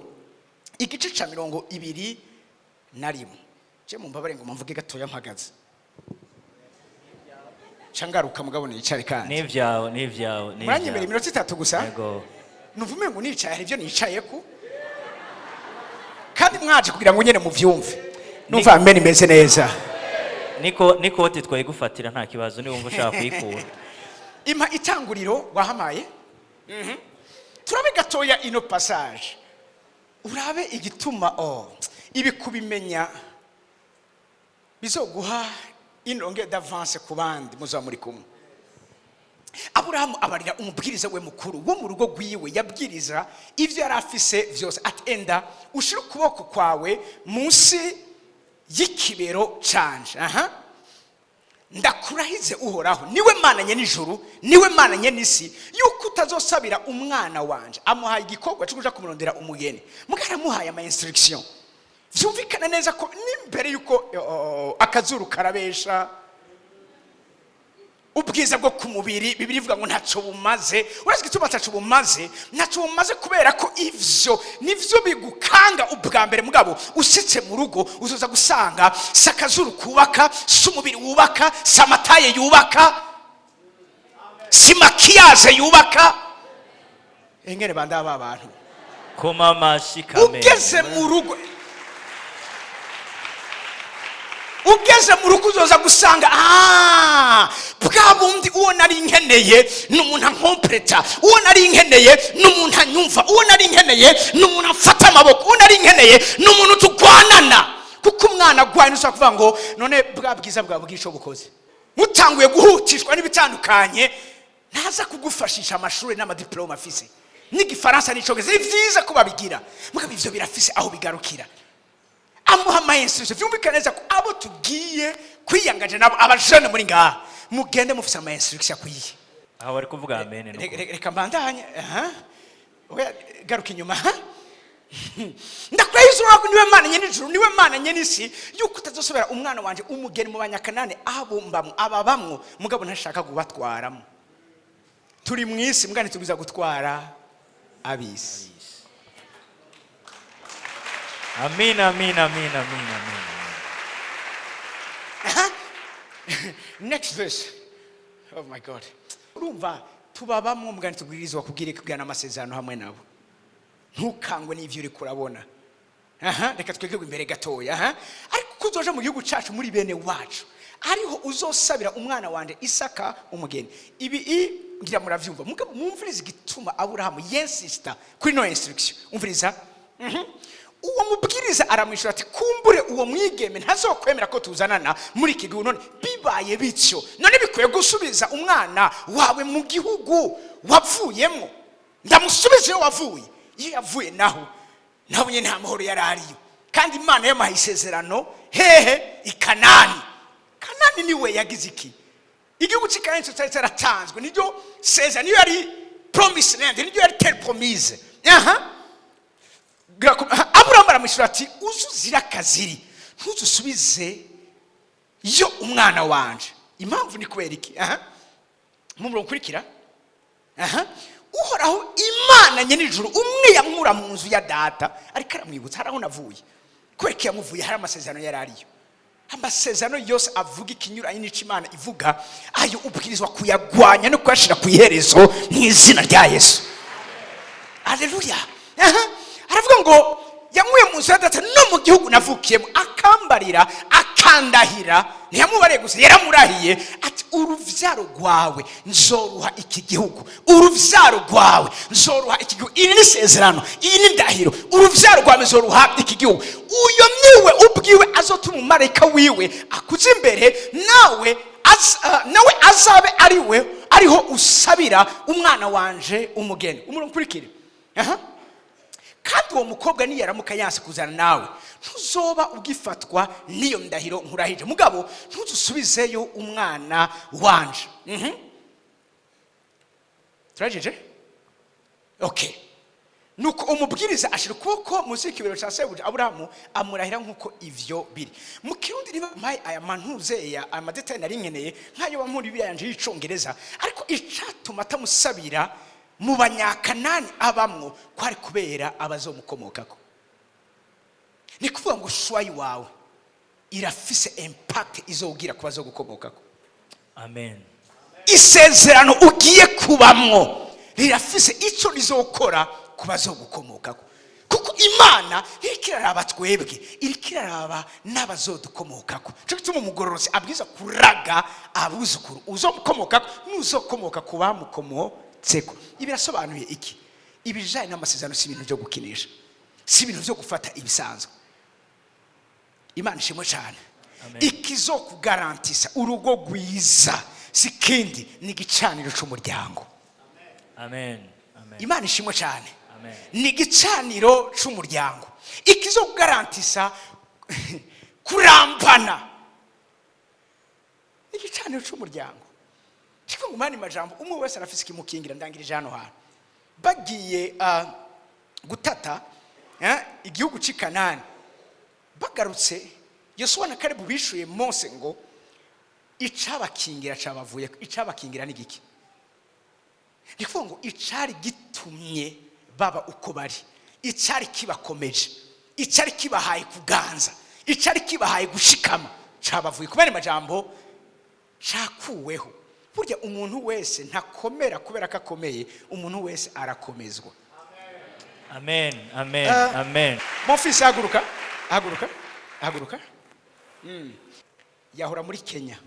igice ca 21. Je mumbabare ngo mvuge gatoya mpagaze. Changaruka mugabo ni icari kandi. N'ivyawe. Muranyemera iminota 3 gusa? Yego. Nuvume ngo nicaye hari byo nicaye ko. Kandi mwaje kugira ngo nyene muvyumve. Numva ameni meze neza. Niko wote twaye gufatira nta kibazo ni wumva ushaka kuyikura. Impa Itanguriro wahamaye. Turabe gatoya ino passage. Urabe igituma ibi kubimenya bizoguha inonge d'avance ku bandi muza muri kumwe. Aburahamu abarira umubwiriza we mukuru wo mu rugo rwiwe yabwiriza ivyo yarafise vyose ati enda ushira ukuboko kwawe munsi y'ikibero canje. Ndakurahize uhoraho niwe Mana nye n'ijuru, niwe Mana nye n'isi, yuko utazosabira umwana wanje. Amuhaye igikorwa cyo kuja kumurondera umugeni, mugara muhaye ama instruction. Vyumvikana neza ko nimbere yuko akazuru karabesha ubwiza bwo kumubiri. Bibiri ivuga ngo ntaco bumaze. Urazi gituma ntaco bumaze kubera ko ivyo nivyo bigukanga ubwa mbere. Mugabo usitse mu rugo uzoza gusanga sakazuru kubaka, sumubiri wubaka, samataye yubaka, simakiyaze yubaka. Engene banda aba bantu Koma mashikame. Ugeze mu rugo uzoza gusanga bwa bundi uwo nari nkeneye n'umuntu ankompleta, uwo nari nkeneye n'umuntu anyumva, uwo nari nkeneye n'umuntu afata amaboko, uwo nari nkeneye n'umuntu tugwanana. Kuko umwana agwaye nusa kuvuga ngo none bwa bwiza bwa bwisho bukoze mutanguye guhutishwa n'ibitandukanye, ntaza kugufashisha amashuri n'amadiploma afise n'igifaransa n'icogeze. Ni vyiza ko babigira, mugabo ivyo birafise aho bigarukira. Amuha maestro vyumvikana neza ko abo tugiye kwiyangaje nabo abajene muri ngaha mugende mufise ama instruction kwiye. aho bari kuvuga amen reka mbandanye oya garuka inyuma ndakurahiza urugo niwe Mana nyene ijuru niwe Mana nyene isi yuko utazosubira umwana wanje umugeni mu banyakanane abumbamwe ababamwo mugabo ntashaka kubatwaramo turi mwisi mugani tubiza gutwara abisi. Amen, amen, amen, amen, amen. Next verse. Oh my God. Urumva tubabamwo mugani tubwirizwa kubwirana amasezerano hamwe nabo. Ntukangwe n'ivyo uri kurabona. Reka twegegwe imbere gatoya. Ariko kuzoje mu gihugu cacu muri bene wacu. Ariho uzosabira umwana wanje Isaka umugeni. Ibi ngira muravyumva. Mugabo mumviriza igituma Aburahamu yensista kuri no instruction. Umviriza. Uwo mubwiriza aramwishura ati kumbure uwo mwigeme ntazokwemera ko tuzanana muri kigihugu none bibaye bityo none bikwiye gusubiza umwana wawe mu gihugu wavuyemo ndamusubize yo wavuye iyo yavuye naho nyine nta mahoro yarariyo kandi Imana yamaye isezerano hehe ikanani niwe yagize iki igihugu cy'Ikanani cyari cyaratanzwe niryo sezerano niyo yari promise land niryo yari terre promise Aburahamu aramwishura ati uzuzira kaziri ntuzusubize yo umwana wanje impamvu ni kubera iki mu murongo ukurikira uhoraho Imana nyene ijuru umwe yankura mu nzu ya data ariko aramwibutsa haraho navuye kubera yamuvuye hari amasezerano yarariyo amasezerano yose avuga ikinyuranye n'icyo Imana ivuga ayo ubwirizwa kuyagwanya no kuyashira ku iherezo mu izina rya Yesu. Haleluya. Aravuga ngo yamuye mu nzu ya data no mu gihugu navukiyemo akambarira akandahira ntiyamubare gusa yaramurahiye ati uruvyaro rwawe nzoruha iki gihugu uruvyaro rwawe nzoruha iki gihugu iri ni sezerano iyi ni ndahiro uruvyaro rwawe nzoruha iki gihugu uyo niwe ubwiwe azotuma umumarayika wiwe akuza imbere nawe azabe ariho usabira umwana wanje umugeni umurongo kurikire kandi uwo mukobwa niyaramuka yanse kuzana nawe ntuzoba ugifatwa niyo ndahiro nkurahije mugabo ntuzusubizeyo umwana wanje. Turajeje okay nuko umubwiriza ashira ukuboko munsi y'ikibero cya sebuja Aburahamu amurahira nkuko ivyo biri mu kirundi niba mai aya mantuzeya amadetail nari nkeneye nkayo bampuri biyanje y'icongereza ariko icatuma tamusabira mu banyakanani abamwo kwari kubera abazomukomokako ni kuvuga ngo shwayi wawe irafise impact izogira ku bazogukomokako. Amen. Isezerano ugiye kubamwo rirafise ico rizokora ku bazogukomokako kuko Imana irikiraraba twebwe irikiraraba n'abazodukomokako cyo gituma umugororotsi abwiza kuraga abuzukuru uzomukomokako nuzokomoka ku bamukomotseko. Ibirasobanuye iki? Ibijanye n'amasezerano si ibintu byo gukinisha si ibintu byo gufata ibisanzwe. Imana ishimwe cyane. Ikizokugarantisa urugo rwiza sikindi ni gicaniro c'umuryango. Amen. Amen. Imana ishimwe cyane. Amen. Ni gicaniro c'umuryango ikizokugarantisa kurambana ni gicaniro c'umuryango. Shiko ngumani majambo umwe wese arafise kimukingira ndangirije hano hano bagiye gutata igihugu cy'Ikanani bagarutse Yosuwa na Kalebu bishuye Mose ngo icabakingira cabavuye icabakingira ni giki nikuvuga ngo icari gitumye baba uko bari icari kibakomeje icari kibahaye kuganza icari kibahaye gushikama cabavuye kubera majambo cakuweho. Burya umuntu wese ntakomera kubera kakomeye umuntu wese arakomezwa. Amen. Amen. Amen. Mofisi haguruka yahora muri Kenya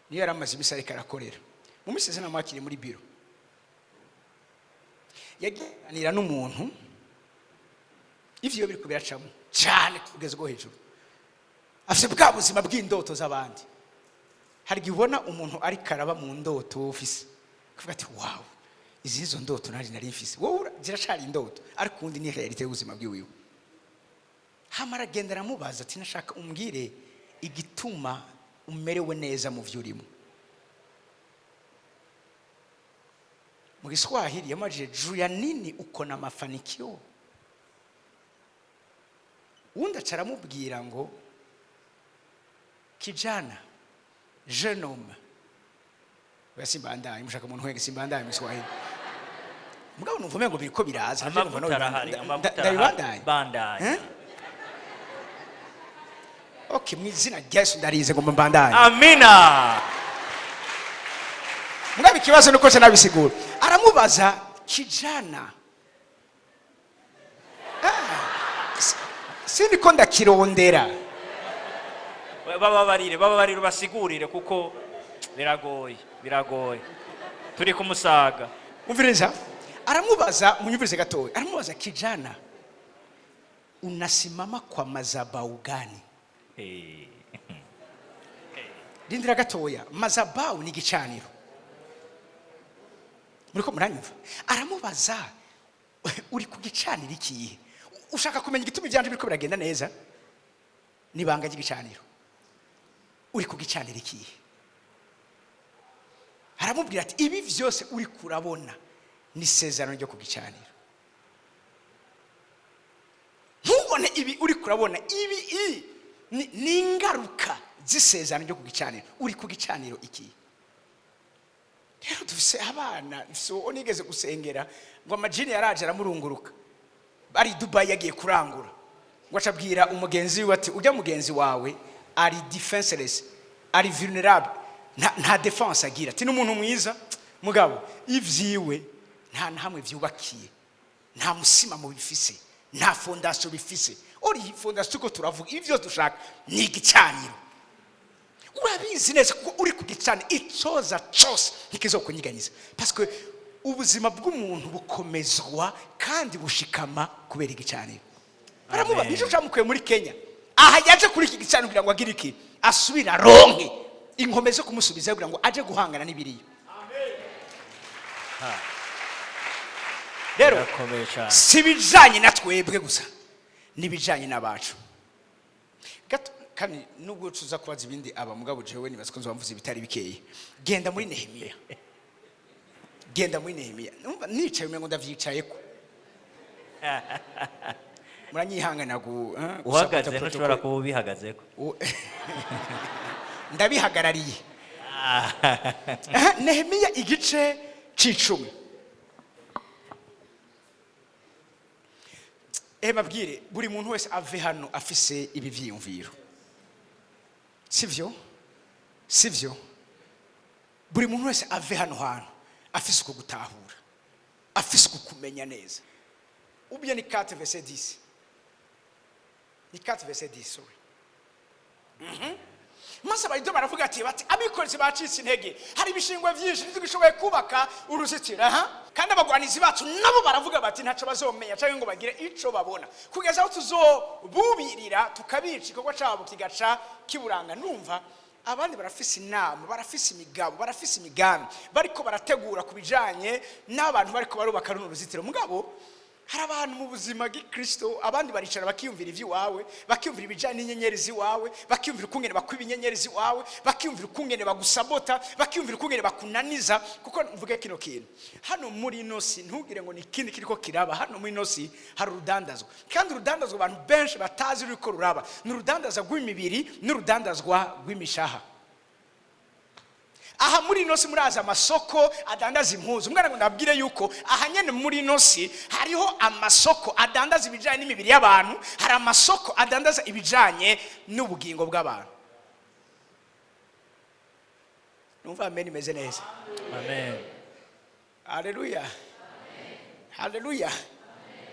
niyo yaramaze imisare karakorera mu miseze namakire muri biro yaganira n'umuntu ivyo biri kubiracamo cyane kugezwa hejuru afite bwa buzima bw'indoto z'abandi. Hari gibona umuntu ari karaba mu ndoto office kuvuga ati wow izo ndoto nari mfise wowe zirashari indoto ariko undi ni realite y'ubuzima bwiwiwe. Hamara gendera mubaza ati nashaka umbwire igituma umerewe neza mu vyurimo mu Kiswahili yamajije juu ya nini uko na mafanikio. Undi acaramubwira ngo kijana, jeune homme. Simbandaye mushaka umuntu wege simbandaye mu Kiswahili. Mugabo numva ngo biriko biraza amavuta bandaye. Okay, mu izina rya Yesu ndarize ngo mbandaye. Amina. Mugabo ikibazo nuko cyo nabisigura. Aramubaza kijana. Sindi ko ndakirondera. Bababarire basigurire kuko biragoye. Turi kumusaga. Umviriza. Aramubaza munyumvirize gatoya. Aramubaza kijana. Unasimama kwa madhabahu gani? Rindira gatoya. Madhabahu ni gicaniro. Muriko muranyumva? Aramubaza uri ku gicaniro ikihe? Ushaka kumenya igituma ibyanje biriko biragenda neza? Nibanga ry'igicaniro. Uri ku gicaniro ikihe? Aramubwira ati ibi vyose uri kurabona ni sezerano ryo ku gicaniro. Ntubone ibi uri kurabona ibi ni ingaruka z'isezerano ryo ku gicaniro. Uri ku gicaniro ikihe? Rero dufise abana so nigeze gusengera ngo amajini yaraje aramurunguruka. Bari Dubai yagiye kurangura. Ngo acabwira umugenzi we ati ujya mugenzi wawe ari defenseless, ari vulnerable, nta defense agira. Ati n'umuntu mwiza mugabo ivyiwe nta hamwe vyubakiye, nta musima mu bifise, nta fondation bifise. Ori fondation ko turavuga ivyo dushaka ni igicaniro. Urabizi neza ko uri ku gicaniro icoza cyose ntikizokunyiganyiza, parce que ubuzima bw'umuntu bukomezwa kandi bushikama kubera igicaniro. Baramuba nico camukuye muri Kenya. Aha yaje kuri iki gicaniro kugira ngo agire iki asubira ronke inkomeze kumusubiza kugira ngo aje guhangana n'ibiriyo. Amen. Rero sibijanye na twebwe gusa nibijanye n'abacu. Kandi nubwo tuza kubaza ibindi aba mugabo jewe nibaza ko nzamvuze bitari bikeye. Genda muri Nehemiya. Nicaye umengo ndavyicayeko. Muranyihangana uhagaze ntushobora kuba ubihagazeko. Ndabihagarariye. Nehemiya igice c'icumi. Mabwire buri muntu wese ave hano afise ibi vyiyumviro. Sivyo? Buri muntu wese ave hano afise uko gutahura, afise uko kumenya neza. Ubye ni 4 verset 10. Ni 4 verset 10, sorry. Masa barido baravuga ati bati abikorezi bacitse intege, hari ibishingwe byinshi ntigishoboye kubaka uruzitiro. Kandi abagwanizi bacu nabo baravuga bati ntaco bazomenya cyangwa ngo bagire ico babona kugeza aho tuzobubirira tukabica ikorwa cabo kigaca kiburanga. Numva abandi barafise inama, barafise imigabo, barafise imigambi, bariko barategura kubijanye n'abantu bariko barubaka runo ruzitiro. Mugabo hari abantu mu buzima bw'Kristo abandi baricara bakiyumvira ivy'iwawe, bakiyumvira ibijanye n'inyenyeri ziwawe, bakiyumvira ukungene bakwiba inyenyeri ziwawe, bakiyumvira ukungene bagusabota, bakiyumvira ukungene bakunaniza. Kuko mvuge kino kintu hano muri inosi ntugire ngo ni ikindi kiriko kiraba. Hano muri inosi hari urudandazwa, kandi urudandazwa abantu benshi batazi ruriko ruraba ni urudandazwa rw'imibiri n'urudandazwa rw'imishaha. Aha muri inosi muraza amasoko adandaza impuzu. Mwana ngo ndabwire yuko aha nyene muri inosi hariho amasoko adandaza ibijanye n'imibiri y'abantu, hari amasoko adandaza ibijanye n'ubugingo bw'abantu. Numva amen imeze neza. Amen. Haleluya. Amen. Haleluya.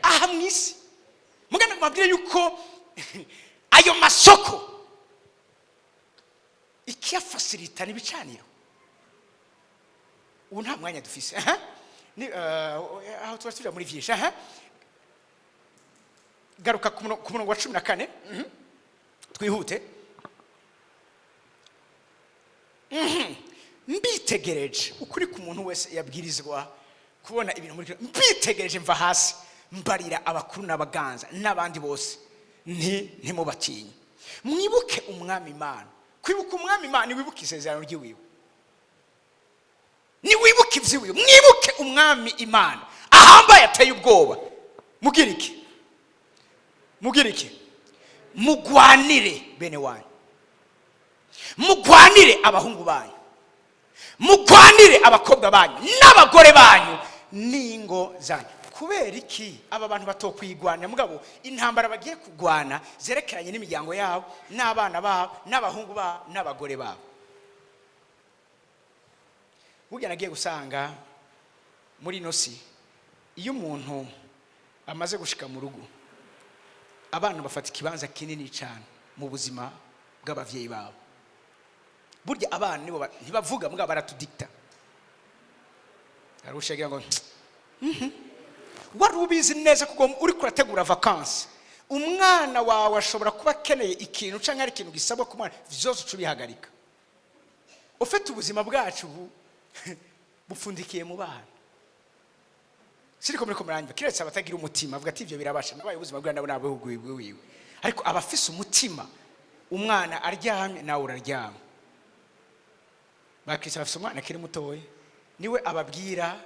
Aha mwisi mwana ngo ndabwire yuko ayo masoko ikiyafasilita n'ibicaniro. Ubu nta mwanya dufise. Aho twasubira muri vyinshi. Garuka ku murongo wa 14. Twihute. Mbitegereje ukuri ku muntu wese yabwirizwa kubona ibintu muri mbitegereje mva hasi mbarira abakuru n'abaganza n'abandi bose ntimubatinye. Mwibuke umwami Imana. Kwibuka umwami Imana ni wibuka isezerano ry'iwiwe. Ni wibuke mwibuke ivyiwe, mwibuke umwami Imana ahambaye ateye ubwoba. Mugira iki? Mugwanire bene wanyu, mugwanire abahungu banyu, mugwanire abakobwa banyu n'abagore banyu n'ingo zanyu. Kubera iki aba bantu batokwigwanira? Mugabo intambara bagiye kugwana zerekeranye n'imiryango yabo, n'abana babo, n'abahungu babo, n'abagore babo. Burya nagiye gusanga muri nosi, iyo umuntu amaze gushika mu rugo, abana bafata ikibanza kinini cyane mu buzima bw'abavyeyi babo. Burya abana nibo ntibavuga, mugabo baratudikta. Arushagira ngo wari ubizi neza kuko uri kurategura vacances, umwana wawe ashobora kuba akeneye ikintu canke ari ikintu gisabwa ku mwana, vyose ucubihagarika. Ufite ubuzima bwacu bufundikiye mu bana. Siriko muri komuranyva kiretse abatagira umutima avuga ati ivyo birabasha, nabaye ubuzima bwa nabo wiwe. Ariko abafise umutima, umwana aryamye nawe uraryama. Bakristo bafise umwana kiri mutoye, niwe ababwira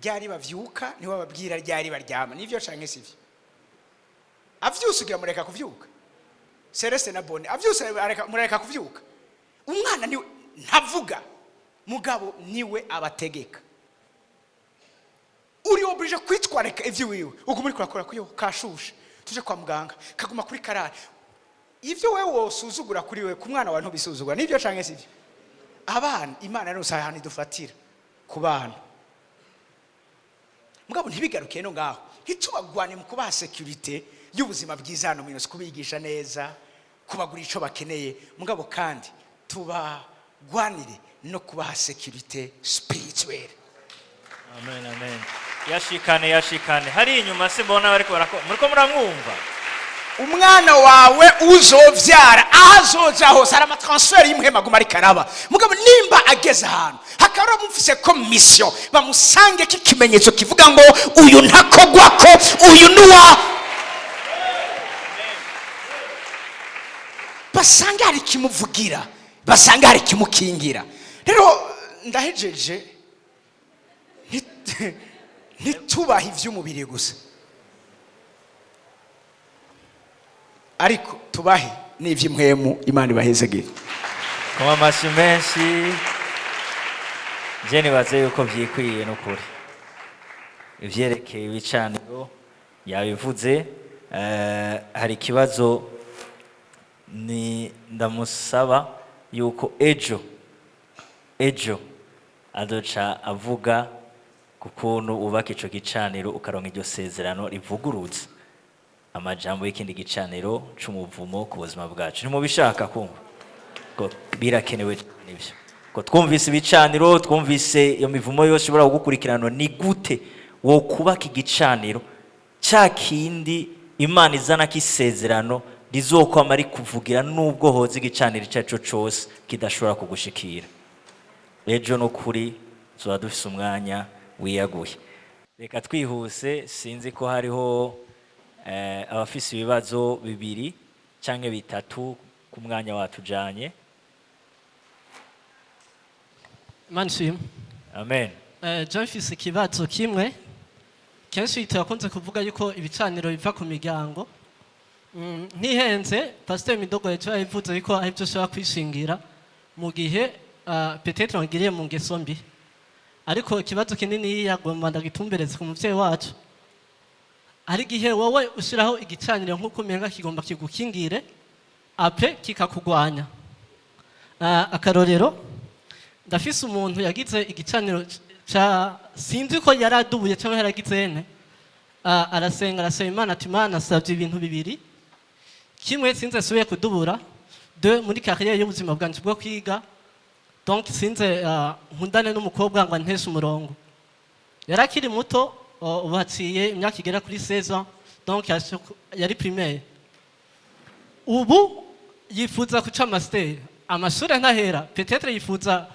ryari bavyuka, niwe ababwira ryari baryama. Nivyo canke sivyo? Avyusa ugira mureka kuvyuka. Celeste na Bone avyusa mureka kuvyuka. Umwana niwe ntavuga, mugabo niwe abategeka. Uri oblige kwitwareka ivyo wiwe, uko muri kurakora kuyo kashusha, tuje kwa muganga kaguma kuri karara. Ivyo wewe wosuzugura kuri we, ku mwana wawe ntubisuzugura. Nivyo canke sivyo? Abana Imana yose ahani dufatira ku bana. Mugabo ntibigarukiye no ngaho, ntitubagwane mu kubaha security y'ubuzima bwiza hano mwino, kubigisha neza, kubagura ico bakeneye, mugabo kandi tubagwanire no kubaha security spiritual. Amen. Yashikane hari inyuma simbona bariko muriko muramwumva. Umwana wawe uzovyara azoza hose ara transfer y'imhema guma ari karaba, mugabo nimba ageze ahantu hakaba mufise commission bamusange kikimenyetso kivuga ngo uyu ntakogwako, uyu nuwa, basanga hari kimuvugira, basanga hari kimukingira. Rero ndahejeje, ntitubaha ivy'umubiri gusa, ariko tubahe n'ivy'imwemu. Imana ibahezegere. Kwa mashi menshi je nibaze yuko vyikwiye n'ukuri. Ivyerekeye ibicaniro yabivuze. Hari ikibazo ni ndamusaba yuko ejo adoca avuga kukuntu ubaka ico gicaniro ukaronka iryo sezerano rivuguruza amajambo y'ikindi gicaniro c'umuvumo ku buzima bwacu. Nimubishaka kumva ko birakenewe nivyo, ko twumvise ibicaniro, twumvise iyo mivumo yose ibura gukurikirana. Ni gute wo kubaka igicaniro ca kindi Imana izana kisezerano rizokwama ari kuvugira nubwo hoze igicaniro cyaco cose kidashobora kugushikira? Ejo no kuri tuba dufise umwanya wiyaguye. Reka twihuse, sinzi ko hariho abafise ibibazo bibiri canke bitatu ku mwanya watujanye. Manshim. Amen. Mfise ikibazo kimwe. Kenshi turakunze kuvuga yuko ibicaniro biva ku miryango. Ntihenze Pastor Midogo yavuze yuko ari byo ushobora kwishingira mu gihe peut-être wangiriye mu ngeso mbi. Ariko ikibazo kinini yagomba ndagitumbereze ku muvyeyi wacu. Ari gihe wowe ushiraho igicaniro nkuko umenga kigomba kigukingire, après kikakugwanya. Akarorero, ndafise umuntu yagize igicaniro cha sinzi ko yaradubuye cyangwa yaragize ene. Arasenga arasaba Imana ati Imana savye ibintu bibiri. Kimwe sinze subiye kudubura, de muri carrière y'ubuzima bwanje bwo kwiga. Donc sinze nkundane n'umukobwa ngo anteshe umurongo. Yarakiri muto, ubaciye imyaka igera kuri 16 ans, donc yari primaire. Ubu yifuza kuca master, amashuri ntahera, peut-être yifuza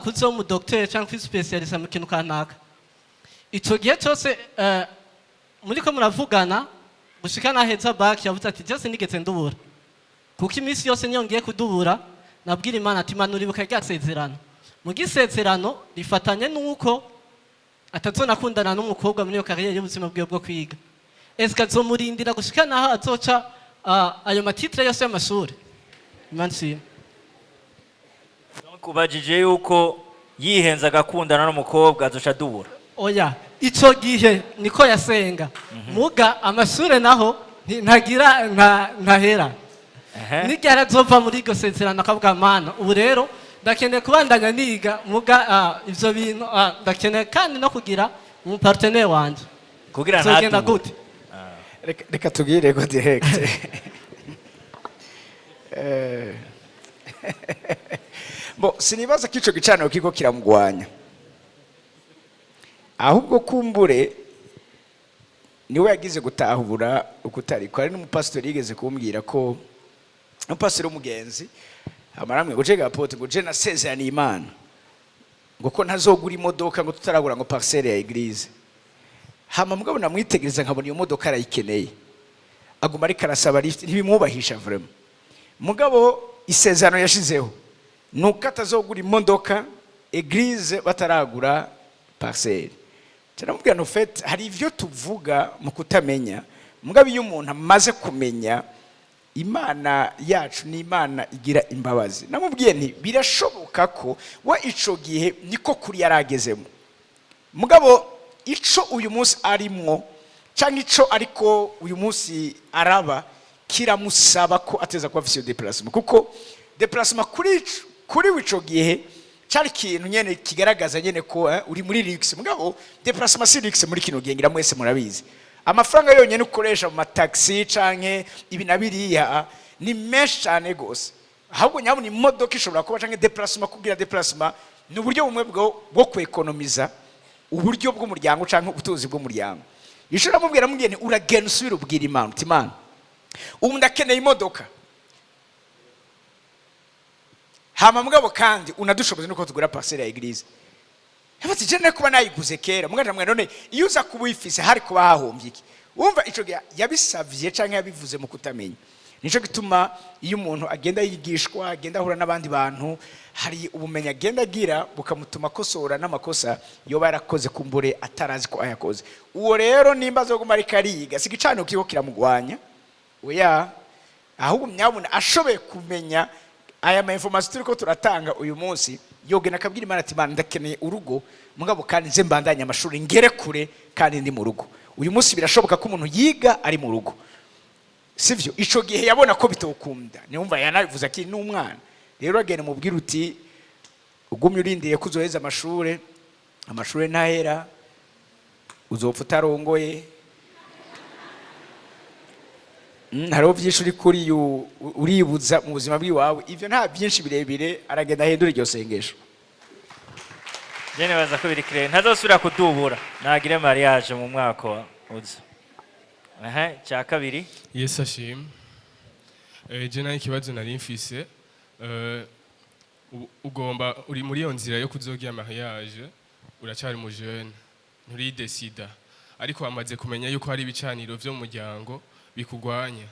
kuzo mu docteur cyangwa kuri specialiste mu kintu kanaka. Ico gihe cyose muri ko muravugana gushika naheza back yavuze ati je sinigeze ndubura. Kuko iminsi yose niyo ngiye kudubura nabwira Imana ati Imana uribuka ryasezerano. Mu gisezerano rifatanye nuko atazonakundana n'umukobwa muri iyo kariyeri y'ubuzima bwiwe bwo kwiga, ese azomurindira gushika naho azoca ayo matitre yose y'amashuri? Imansi kubajije yuko yihenza agakundana n'umukobwa azoca dubura. oya, ico gihe niko yasenga, muga amashuri naho ntagira ntahera. N'igihe arazova muri iryo sezerano akavuga mana ubu rero ndakeneye kubandanya niga, muga ivyo bintu ndakeneye kandi no kugira umupartenere wanje kugira zogenda gute? reka tugire go direct. Bo sinibaza ko ico gicaniro kiko kiramugwanya, ahubwo kumbure niwe yagize gutahura ukutariko. Hari n'umupastori yigeze kumbwira ko umupastori w'umugenzi amaramwe guje gapote ngo je nasezeraniye Imana ngo ko ntazogura imodoka ngo tutaragura ngo parcelle ya eglise. Hama mugabo namwitegereza nkabona iyo modoka arayikeneye, aguma ariko arasaba lift, ntibimwubahisha vraiment. Mugabo isezerano yashizeho nuko atazogura imodoka eglise bataragura parcelle. Turamubwira no fait hari ivyo tuvuga mu kutamenya, mugabo iyo umuntu amaze kumenya Imana yacu ni Imana igira imbabazi. Namubwiye nti birashoboka ko wa ico gihe niko kuri yaragezemo, mugabo ico uyu munsi arimwo cyangwa ico ariko uyu munsi araba kiramusaba ko ateza kuba afise déplacement, kuko déplacement kuri wico gihe cyari kintu nyene kigaragaza nyene ko uri muri luxe, mugabo déplacement si luxe muri kino gihe ngira mwese murabizi. Amafaranga yonyene ukoresha mu mataxi canke ibinabiriya ni menshi cyane gose, ahubwo nyabona imodoka ishobora kuba canke déplacement kugira déplacement ni uburyo bumwe bwo kwekonomiza uburyo bw'umuryango canke ubutunzi bw'umuryango. Yishura mubwira mugiye ni uragenda usubira ubwira Imana uti Imana ubu ndakeneye imodoka, hama mugabo kandi unadushoboze nuko tugura parcelle ya eglise. Hafati je kuba nayiguze kera mugana mwe none iyo uza kubuyifise hari kuba hahombye iki? Wumva ico yabisavye canke yabivuze mu kutamenya. Nico gituma iyo umuntu agenda yigishwa, agenda ahura n'abandi bantu, hari ubumenya agenda agira bukamutuma kosora n'amakosa yo barakoze kumbure atarazi ko ayakoze. Uwo rero nimba azoguma ari kariga sigicano kiko kiramugwanya. Oya, ahubwo myabona ashoboye kumenya aya ma information turiko turatanga uyu munsi, yogena kabwira Imana ati Imana ndakeneye urugo, mugabo kandi nze mbandanya amashuri ngere kure kandi ndi mu rugo. Uyu munsi birashoboka ko umuntu yiga ari mu rugo, sivyo? Ico gihe yabona ko bitokunda, niumva yanabivuze ati n'umwana rero agene mubwira uti ugumye urindiye kuzoheza amashuri ntahera, uzopfa utarongoye. Hariho byinshi uri kuri uribuza mu buzima bw'iwawe, ivyo nta byinshi birebire aragenda ahindura iryo sengesho. Jene baza ko biri clair ntazosubira kudubura nagire mariage mu mwaka uza. Cya kabiri. Yesu ashimwe. Je nayo ikibazo nari mfise, ugomba uri muri iyo nzira yo kuzogira mariage, uracyari mu jeune nturi decida, ariko wamaze kumenya yuko hari ibicaniro vyo mu muryango bikugwanya.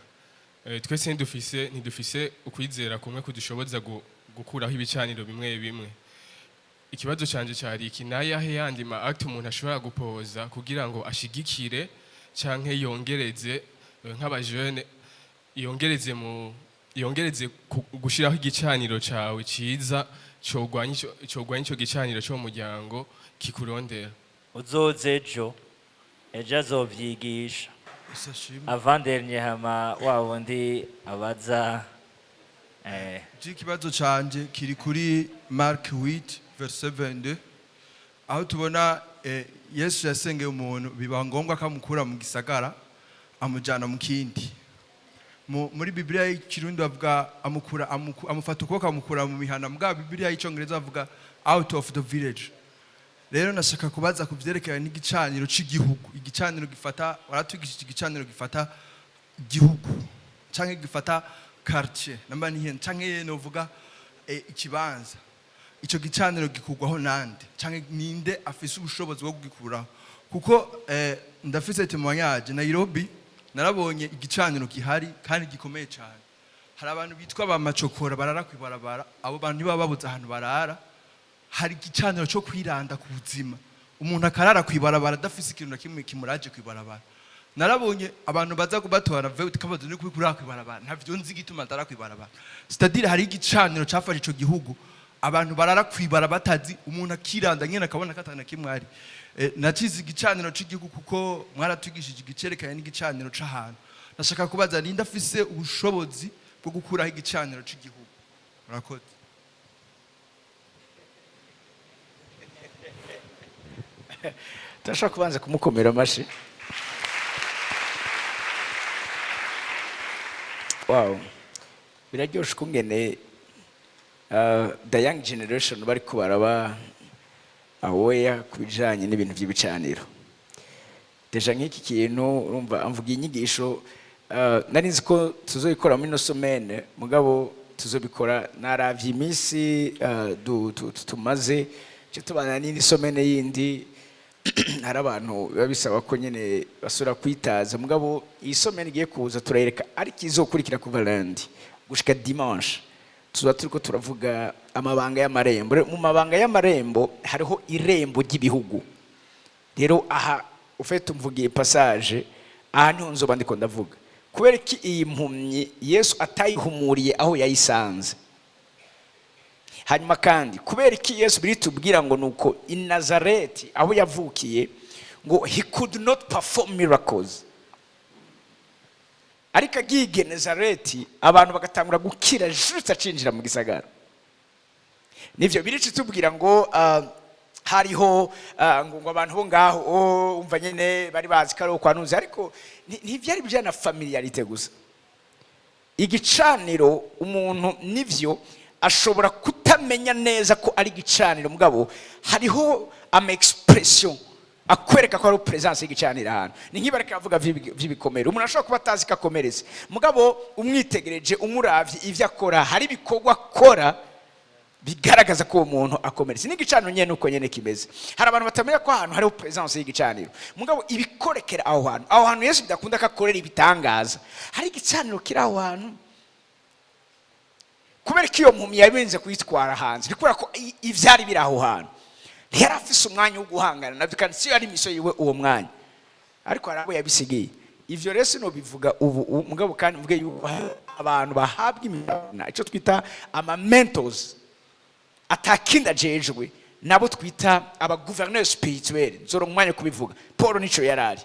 Twese ntidufise ukwizera kumwe kudushoboza gukuraho ibicaniro bimwe bimwe. Ikibazo canje cyari iki, nayahe yandi ma act umuntu ashobora gupoza kugira ngo ashigikire canke yongereze nk'abajene, yongereze gushiraho igicaniro cawe ciza cogwanya ico gicaniro cyo mu muryango kikurondera. Uzoze ejo azovyigisha. Avandernye hama wabo ndi abaza ikibazo canje kiri kuri Mark 8 verse 72, aho tubona Yesu yasengeye umuntu biba ngombwa akamukura mu gisagara amujana mu kindi. Muri Biblia y'ikirundi bavuga amufata ukuboko amukura mu mihana, mbwa Biblia y'icyongereza bavuga out of the village. Rero nashaka kubaza kuvyerekana n'igicaniro c'igihugu, igicaniro gifata waratwigishije igicaniro gifata igihugu canke gifata quartier namba nihe canke novuga ikibanza. Ico gicaniro gikugwaho nande canke ninde afise ubushobozi bwo kugikuraho? Kuko ndafise témoignage Nairobi, narabonye igicaniro gihari kandi gikomeye cyane. Hari abantu bitwa ba macokora barara kwibarabara, abo bantu niba babuze ahantu barara. Hari igicaniro cyo kwiranda ku buzima, umuntu akarara kwibarabara adafise ikintu na kimwe kimuraje kwibarabara. Narabonye abantu baza kubatora veut kabazo ni kubikura kwibarabara ntavyo nzi gituma ndara kwibarabara. C'est-à-dire hari igicaniro cafashe ico gihugu abantu barara kwibara batazi umuntu akiranda nyene akabona katana kimwari. Nacize igicaniro c'igihugu kuko mwaratugishije igicerekanye n'igicaniro c'ahantu. Nashaka kubaza ni ndafise ubushobozi bwo gukuraho igicaniro c'igihugu. Murakoze. Turashaka kubanza kumukomera amashi. Wow. Biraryoshe kungene the young generation bari kubaraba aware kubijanye n'ibintu by'ibicaniro. Deja nk'iki kintu urumva amvuga inyigisho nari nzi ko tuzoyikora muri no semaine mugabo tuzobikora naravye iminsi tumaze cyo tubana n'indi semaine yindi hari abantu biba bisaba ko nyene basura kwitaza mugabo iyi semaine igiye kuza turayereka ariko izokurikira kuva lundi gushika dimanche tuza turiko turavuga amabanga y'amarembo. Mu mabanga y'amarembo hariho irembo ry'ibihugu. Rero aha ufite umvugiye passage aha niho nzoba ndiko ndavuga kubera iki iyi mpumyi Yesu atayihumuriye aho yayisanze. Hanyuma kandi kubera iki Yesu biritubwira ngo nuko in Nazareth aho yavukiye ngo he could not perform miracles, ariko agiye Nazareth abantu bagatangura gukira juste acinjira mu gisagara. Nivyo birici tubwira ngo hariho ngo abantu bo ngaho umva nyene bari bazi karo kwanuze, ariko ntivyari bijana familiarité gusa. Igicaniro umuntu nivyo ashobora kutamenya neza ko ari gicaniro mugabo hariho ama expression akwereka ko ari presence y'igicaniro ahantu. Ni nkibareka avuga vy'ibikomere umuntu ashobora kuba atazi kakomereze mugabo umwitegereje umuravye ivyo akora hari bikorwa akora bigaragaza ko umuntu akomeretse. N'igicaniro nyene uko nyene kimeze. Hari abantu batamenya ko ahantu hariho presence y'igicaniro mugabo ibikorekera aho hantu Yesu bidakunda kakorera ibitangaza. Hari igicaniro kiri aho hantu kubera ko iyo mpumyi yabenze kuyitwara hanze bikora ko ivyari biri aho hantu yari afise umwanya wo guhangana navyo kandi siyo ari miso yiwe uwo mwanya, ariko harabo yabisigiye. Ivyo rero no bivuga ubu mugabo kandi mvuge yuko abantu bahabwa imana ico twita ama mentors atakinda jejwe nabo twita aba gouverneurs spirituels. Nzoro umwanya kubivuga Paul nico yarari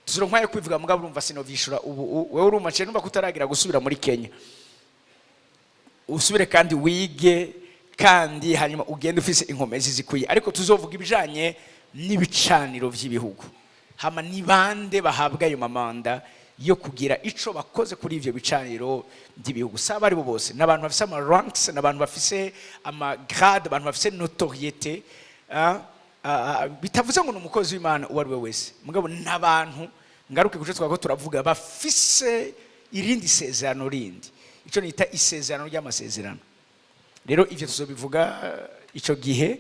tuzoro umwanya kubivuga mugabo urumva sinovishura ubu wewe urumva cyo numva kutaragira gusubira muri Kenya usubire kandi wige kandi hanyuma ugende ufise inkomezi zikwiye, ariko tuzovuga ibijanye n'ibicaniro vy'ibihugu. Hama ni bande bahabwa ayo mamanda yo kugira ico bakoze kuri ivyo bicaniro by'ibihugu. Saba ari bo bose n'abantu bafise ama ranks, n'abantu bafise ama grade, abantu bafise notoriété bitavuze ngo n'umukozi w'Imana uwo ari we wese mugabo n'abantu ngaruke kuco twako turavuga bafise irindi sezerano rindi, ico nita isezerano ry'amasezerano. Rero ivyo tuzobivuga ico gihe,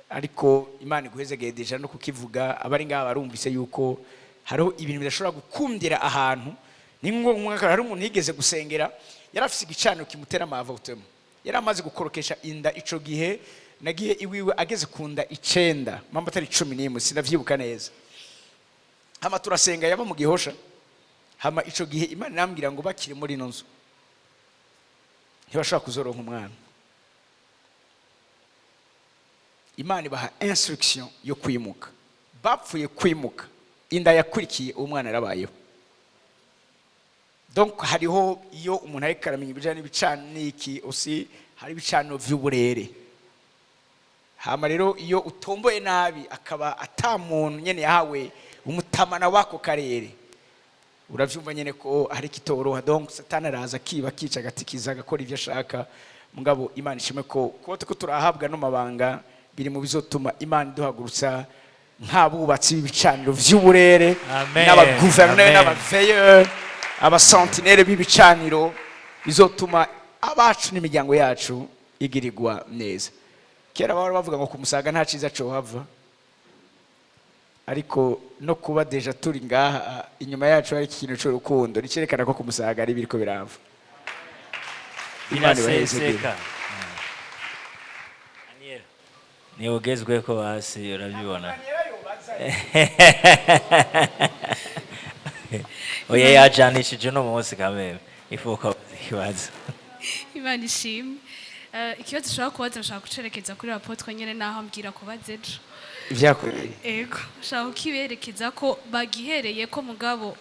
ariko Imana iguhezegeye deja no kukivuga abari ngaha barumvise yuko hariho ibintu bidashobora gukundira ahantu. Ni ngo umwaka hari umuntu yigeze gusengera yarafise igicaniro kimutera amavotemo, yari amaze gukorokesha inda. Ico gihe nagiye iwiwe ageze kunda 9 mamba atari 11 sinavyibuka neza. Hama turasenga yaba mu Gihosha, hama ico gihe Imana nambwira ngo bakire muri ino nzu ntibashaka kuzoronka umwana. Imana ibaha instruction yo kwimuka, bapfuye kwimuka inda yakurikiye umwana yarabayeho. Donc hariho iyo umuntu ari karamenya ibijanye n'ibicaniki osi hari ibicaniro vy'uburere. Hama rero iyo utomboye nabi akaba atamuntu nyene yahawe umutamana wako karere uravyumva nyene ko hari kitoroha. Donc satani araza kiba kica gatikiza agakora ivyo ashaka mugabo Imana ishime ko ko turahabwa no mabanga biri mu bizotuma Imana duhagurutsa nk'abubatsi b'ibicaniro vy'uburere n'abagouverneurs n'abaveilleurs abasentinere b'ibicaniro bizotuma abacu n'imiryango yacu igirirwa neza. Kera baba bavuga ngo kumusaga nta ciza cyo hava, ariko no kuba deja turi ngaha inyuma yacu hari ikintu cy'urukundo nicerekana ko kumusaga ari biriko birava. Inaseseka. ni ugezweko hasi urabibona oya yajanishije no munsi kameme ifuka ikibazo Imana ishimwe. Ikibazo ushobora kubaza nshaka gucerekeza kuri rapotwe nyene naho ambwira kubaza ejo. Vyakoreye. Ego, nshaka kukiberekeza ko bagihereye ko mugabo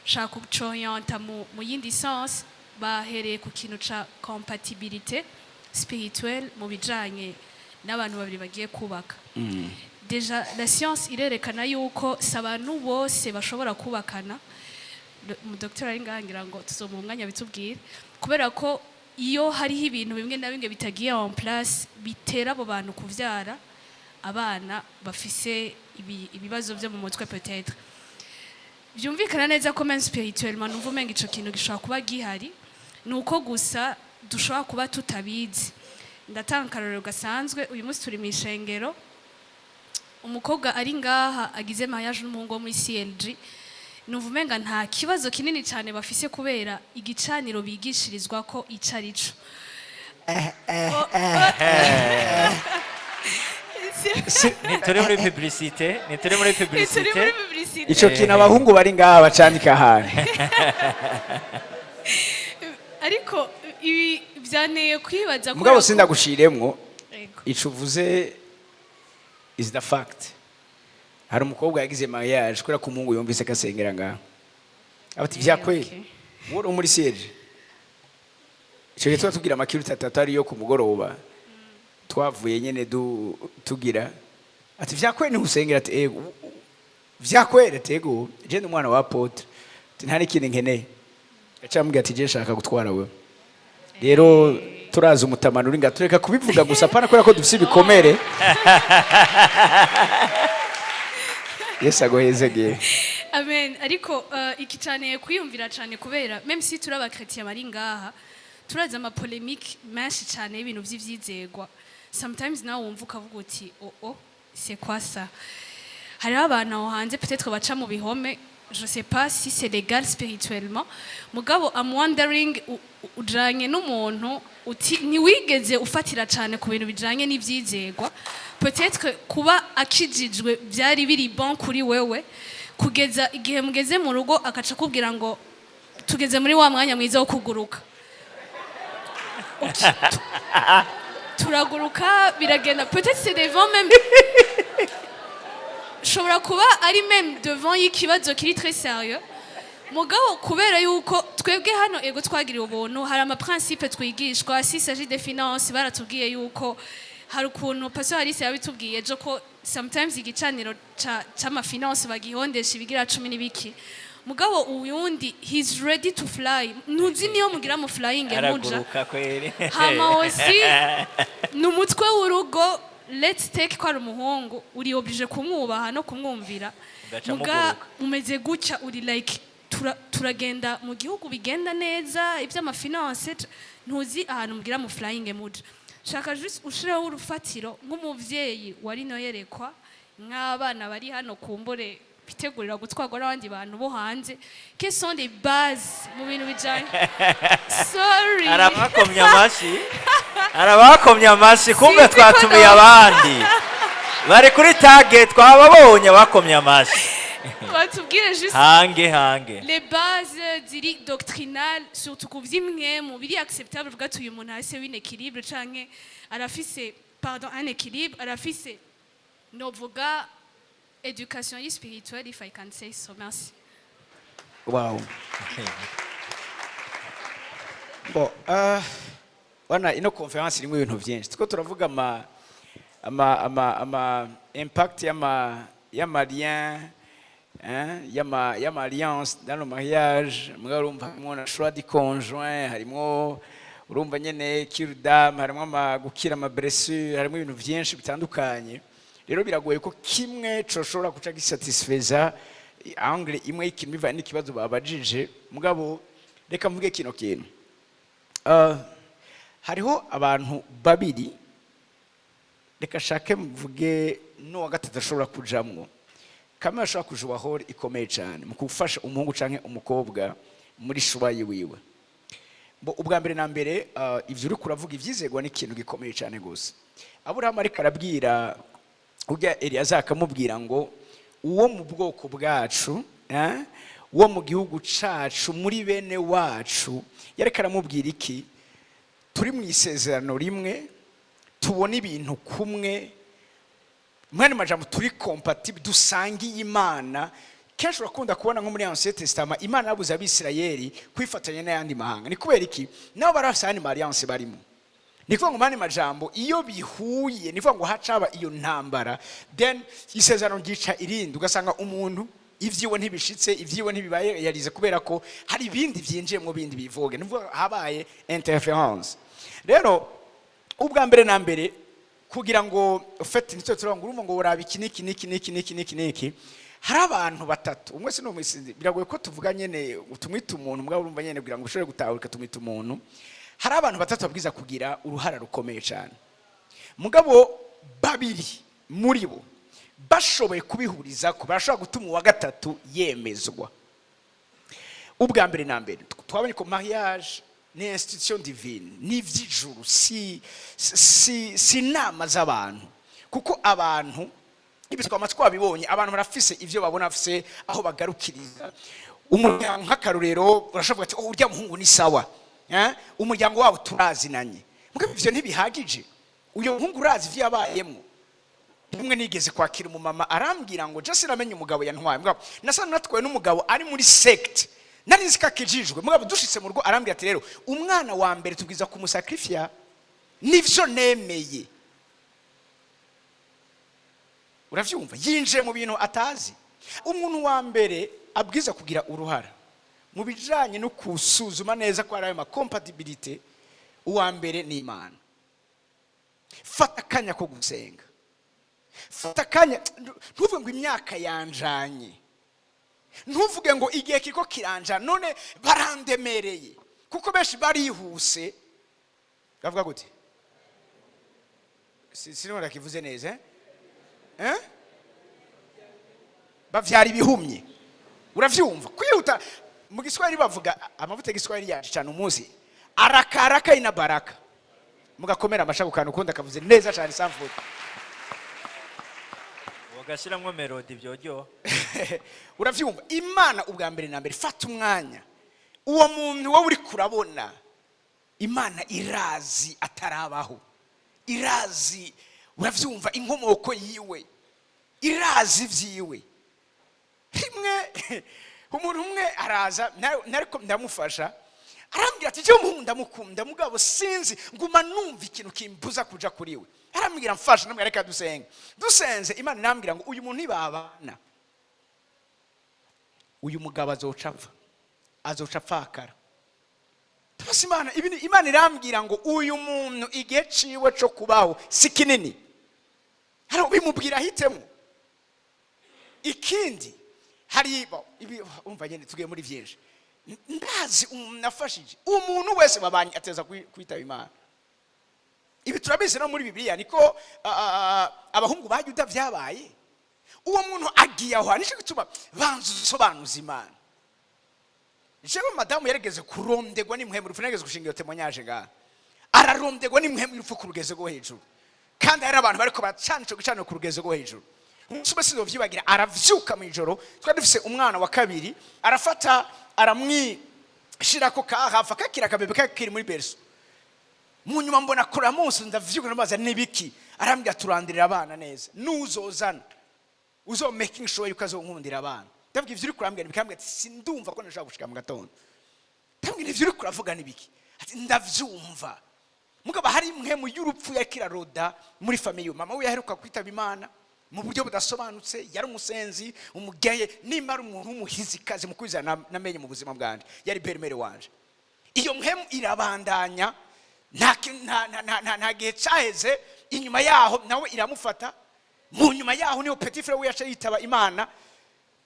nshaka kucoyanta mu yindi sens bahereye ku kintu ca compatibilité spirituelle mu bijanye n'abantu babiri bagiye kubaka. Deja la science irerekana yuko sabantu bose bashobora kubakana. Mu docteur ari ngahangira ngo tuzomu mwanya bitubwire kubera ko iyo hariho ibintu bimwe na bimwe bitagiye en place bitera abo bantu kuvyara abana bafise ibibazo byo mu mutwe peut-être byumvikana neza ko men spirituellement numva umenga ico kintu gishobora kuba gihari nuko gusa dushobora kuba tutabizi. Ndatanga karorero gasanzwe uyu munsi turi mu ishengero umukobwa ari ngaha agize mariage n'umuhungu wo muri CLG numva umenga nta kibazo kinini cyane bafise kubera igicaniro bigishirizwa ko icarico nituri muri publicité ico kintu abahungu bari ngaha bacandika ahantu ariko ibi byaneye kwibaza mugabo sindagushiremwo ico uvuze is the fact. Hari umukobwa yagize mariage kubera ko umuhungu yumvise kasengera ngaho abati vyakweli wori muri siege ico gitwa tugira amakuru 3 ari yo ku mugoroba twavuye nyene tugira ati vyakweli usengera ati ego vyakweli tego je n'umwana wa apotre ati ntari kindi nkeneye acambwira ati je shaka gutwara wewe rero turaza umutamanura ngatureka kubivuga gusa pana kubera ko dufise ibikomere Yes agohezege. Amen. Ariko iki cyane kwiyumvira cyane kubera même si turi abakristiya bari ngaha turaza ama polemique menshi cyane y'ibintu by'ivyizegwa. Sometimes nawe wumva ukavuga uti oh c'est quoi ça? Hari abantu aho hanze peut-être baca mu bihome, je sais pas si c'est légal spirituellement. Mugabo I'm wondering ujanye n'umuntu uti niwigeze ufatira cyane ku bintu bijanye n'ivyizegwa. Peut-être kuba akijijwe byari biri bon kuri wewe kugeza igihe mugeze mu rugo akaca kubwira ngo tugeze muri wa mwanya mwiza wo kuguruka turaguruka biragenda peut-être c'est devant même shobora kuba ari même devant y'ikibazo kiri très sérieux mugabo kubera yuko twebwe hano ego twagiriye ubuntu hari ama principe twigishwa si s'agit des finances baratubwiye yuko hari ukuntu Pastor Alice yabitubwiye ejo ko sometimes igicaniro c'ama finance bagihondesha ibigira 10 n'ibiki mugabo uyundi he's ready to fly ntuzi niyo mugira mu flying muja hama osi numutwe w'urugo let's take kwa umuhungu uri oblige kumwubaha no kumwumvira muga umeze gucya uri like turagenda mu gihugu bigenda neza iby'ama finance ntuzi ahantu mugira mu flying muja shaka juste ushireho urufatiro nk'umuvyeyi wari no yerekwa nk'abana bari hano kumbure bitegurira gutwagwa n'abandi bantu bo hanze quelles sont les bases mu bintu bijanye sorry arabakomye amashi kumbe twatumiye abandi bari kuri target twababonye bakomye amashi batubwire juste hange les bases ziri doctrinales surtout kuvyimwe mu biri acceptable bwa tuyu umuntu hase w'in équilibre canke arafise un équilibre arafise novuga éducation spirituelle if I can say so. Merci. Wow. Bon, wana ino conference irimo ibintu byinshi tuko turavuga ama impact y'ama lien y'ama alliance dans le mariage mwarumva harimo na choix du conjoint harimo urumva nyene kirdam harimo gukira ama blessure harimo ibintu byinshi bitandukanye rero biragoye ko kimwe coshobora kuca gisatisfaiza angle imwe ikintu biva n'ikibazo babajije mugabo reka mvuge kino kintu hariho abantu babiri reka shake mvuge no gatatu ashobora kujamwo kamwe ashobora kujuba hore ikomeye cyane mu kufasha umuhungu canke umukobwa muri shuba yiwe ubwa mbere na mbere ivyo uri kuravuga ivyizegwa n'ikintu gikomeye cyane gose. Aburahamu ariko arabwira ujya Eliyaza akamubwira ngo uwo mu bwoko bwacu wo mu gihugu cacu muri bene wacu, yariko aramubwira iki? Turi mu isezerano rimwe, tubona ibintu kumwe, mwene majambo turi compatible, dusangiye Imana. Kenshi urakunda kubona nko muri Ancien Testament Imana yabuze Abisirayeli kwifatanya n'ayandi mahanga. Ni kubera iki? Nabo barasani alliance barimo. Ni kuvuga ngo mwene majambo iyo bihuye, ni kuvuga ngo hacaba iyo ntambara, then isezerano ryica irindi, ugasanga umuntu ivyiwe ntibishitse, ivyiwe ntibibaye yarize kubera ko hari ibindi vyinjiye mu bindi bivoge, ni kuvuga habaye interference. Rero ubwa mbere na mbere kugira ngo ufate nitwe turango urumva ngo uraba iki niki, hari abantu batatu, umwe se no mwisinzi biragoye ko tuvuga nyene utumwita umuntu mbwa urumva nyene kugira ngo ushobore gutahurika tumwita umuntu. Hari abantu batatu babwiza kugira uruhara rukomeye cyane, mugabo babiri muri bo bashoboye kubihuriza ko barashobora gutuma uwa gatatu yemezwa. Ubwa mbere na mbere twabonye ko mariage ni institution divine, ni ivy'ijuru, si nama z'abantu, kuko abantu ibitwa amatwi abibonye, abantu barafise ivyo babona, bafise aho bagarukiriza. Umuryango nk'akarorero urashoboye ati urya muhungu ni sawa, umuryango wabo turazinanye, mugabo ivyo ntibihagije. Uyo muhungu urazi ivyo yabayemo. Umwe nigeze kwakira umumama arambwira ngo je sinamenye umugabo yantwaye, mugabo nasana natwaye n'umugabo ari muri sect, nari nzika kijijwe, mugabo dushitse mu rugo arambwira ati rero umwana wa mbere tubwiza kumusakrifia, nivyo nemeye. Uravyumva? Yinje mu bintu atazi. Umuntu wa mbere abwiza kugira uruhara mu bijanye no kusuzuma neza ko arayo ma compatibility, uwa mbere ni Imana. Fata kanya ko gusenga, fata kanya, ntuvuge ngo imyaka yanjanye, ntuvuge ngo igihe kiko kiranja none barandemereye, kuko benshi barihuse. Bavuga gute? Sinora kivuze neza bavyara ibihumye. Uravyumva? Kwihuta mu Giswahili bavuga amavuta Giswahili yaje cyane umunsi arakaraka ina baraka, mugakomera amashago kantu ukunda kavuze neza cyane samfuta ugashiramwo melody byojyo. Uravyumva? Imana ubwa mbere na mbere fata umwanya, uwo muntu wowe uri kurabona Imana irazi atarabaho, irazi, uravyumva, inkomoko yiwe, irazi vyiwe. Rimwe umuntu umwe araza nariko ndamufasha, arambwira ati je umuhungu ndamukunda, mugabo sinzi nguma numva ikintu kimbuza kuja kuri we. Arambwira mfasha, namwe reka dusenze. Imana irambwira ngo uyu muntu nibabana, uyu mugabo azoca apfakara. Tubase Imana irambwira ngo uyu muntu igihe ciwe cyo kubaho si kinini, hari bimubwira hitemo. Ikindi hari umva nyene tugiye muri vyinshi, ndazi nafashije umuntu wese babanye ateza kwitaba Imana. Ibi turabizi no muri Bibiliya niko abahungu ba Yuda vyabaye. Uwo muntu agiye aho nisho gituma banzu sobanuza Imana. Jewe madamu yarigeze kurondegwa n'imwe mu rufu, nageze gushinga iyo témoignage ngaha, ararondegwa n'imwe mu rufu ku rugeze rwo hejuru, kandi hari abantu bariko bacana ico gicano ku rugeze rwo hejuru. Umusube sizo vyibagira, aravyuka mu ijoro, twari dufise umwana wa kabiri, arafata aramwishirako kahafa kakira kabebe kakiri muri berso. Mu nyuma mbona kora munsi ndavyuka namaza nibiki, arambwira turandirira abana neza, nuzozana uzo making sure yuko azonkundira abana. Ndabwira ivyo uri kurambwira bikambwira ati sindumva ko nashaka gushika mu gatondo. Ndabwira ivyo uri kuravuga nibiki, ati ndavyumva. Mugabo hari imwe mu y'urupfu yakira roda muri famille, mama we yaheruka kwitaba Imana mu buryo budasobanutse, yari umusenzi, umugeye, nimara umuntu w'umuhizikazi mu kwizana namenye mu buzima bwanje, yari bermere wanje. Iyo mpemu irabandanya, nta gihe caheze, inyuma yaho nawe iramufata, mu nyuma yaho niyo petit frère we yaca yitaba Imana.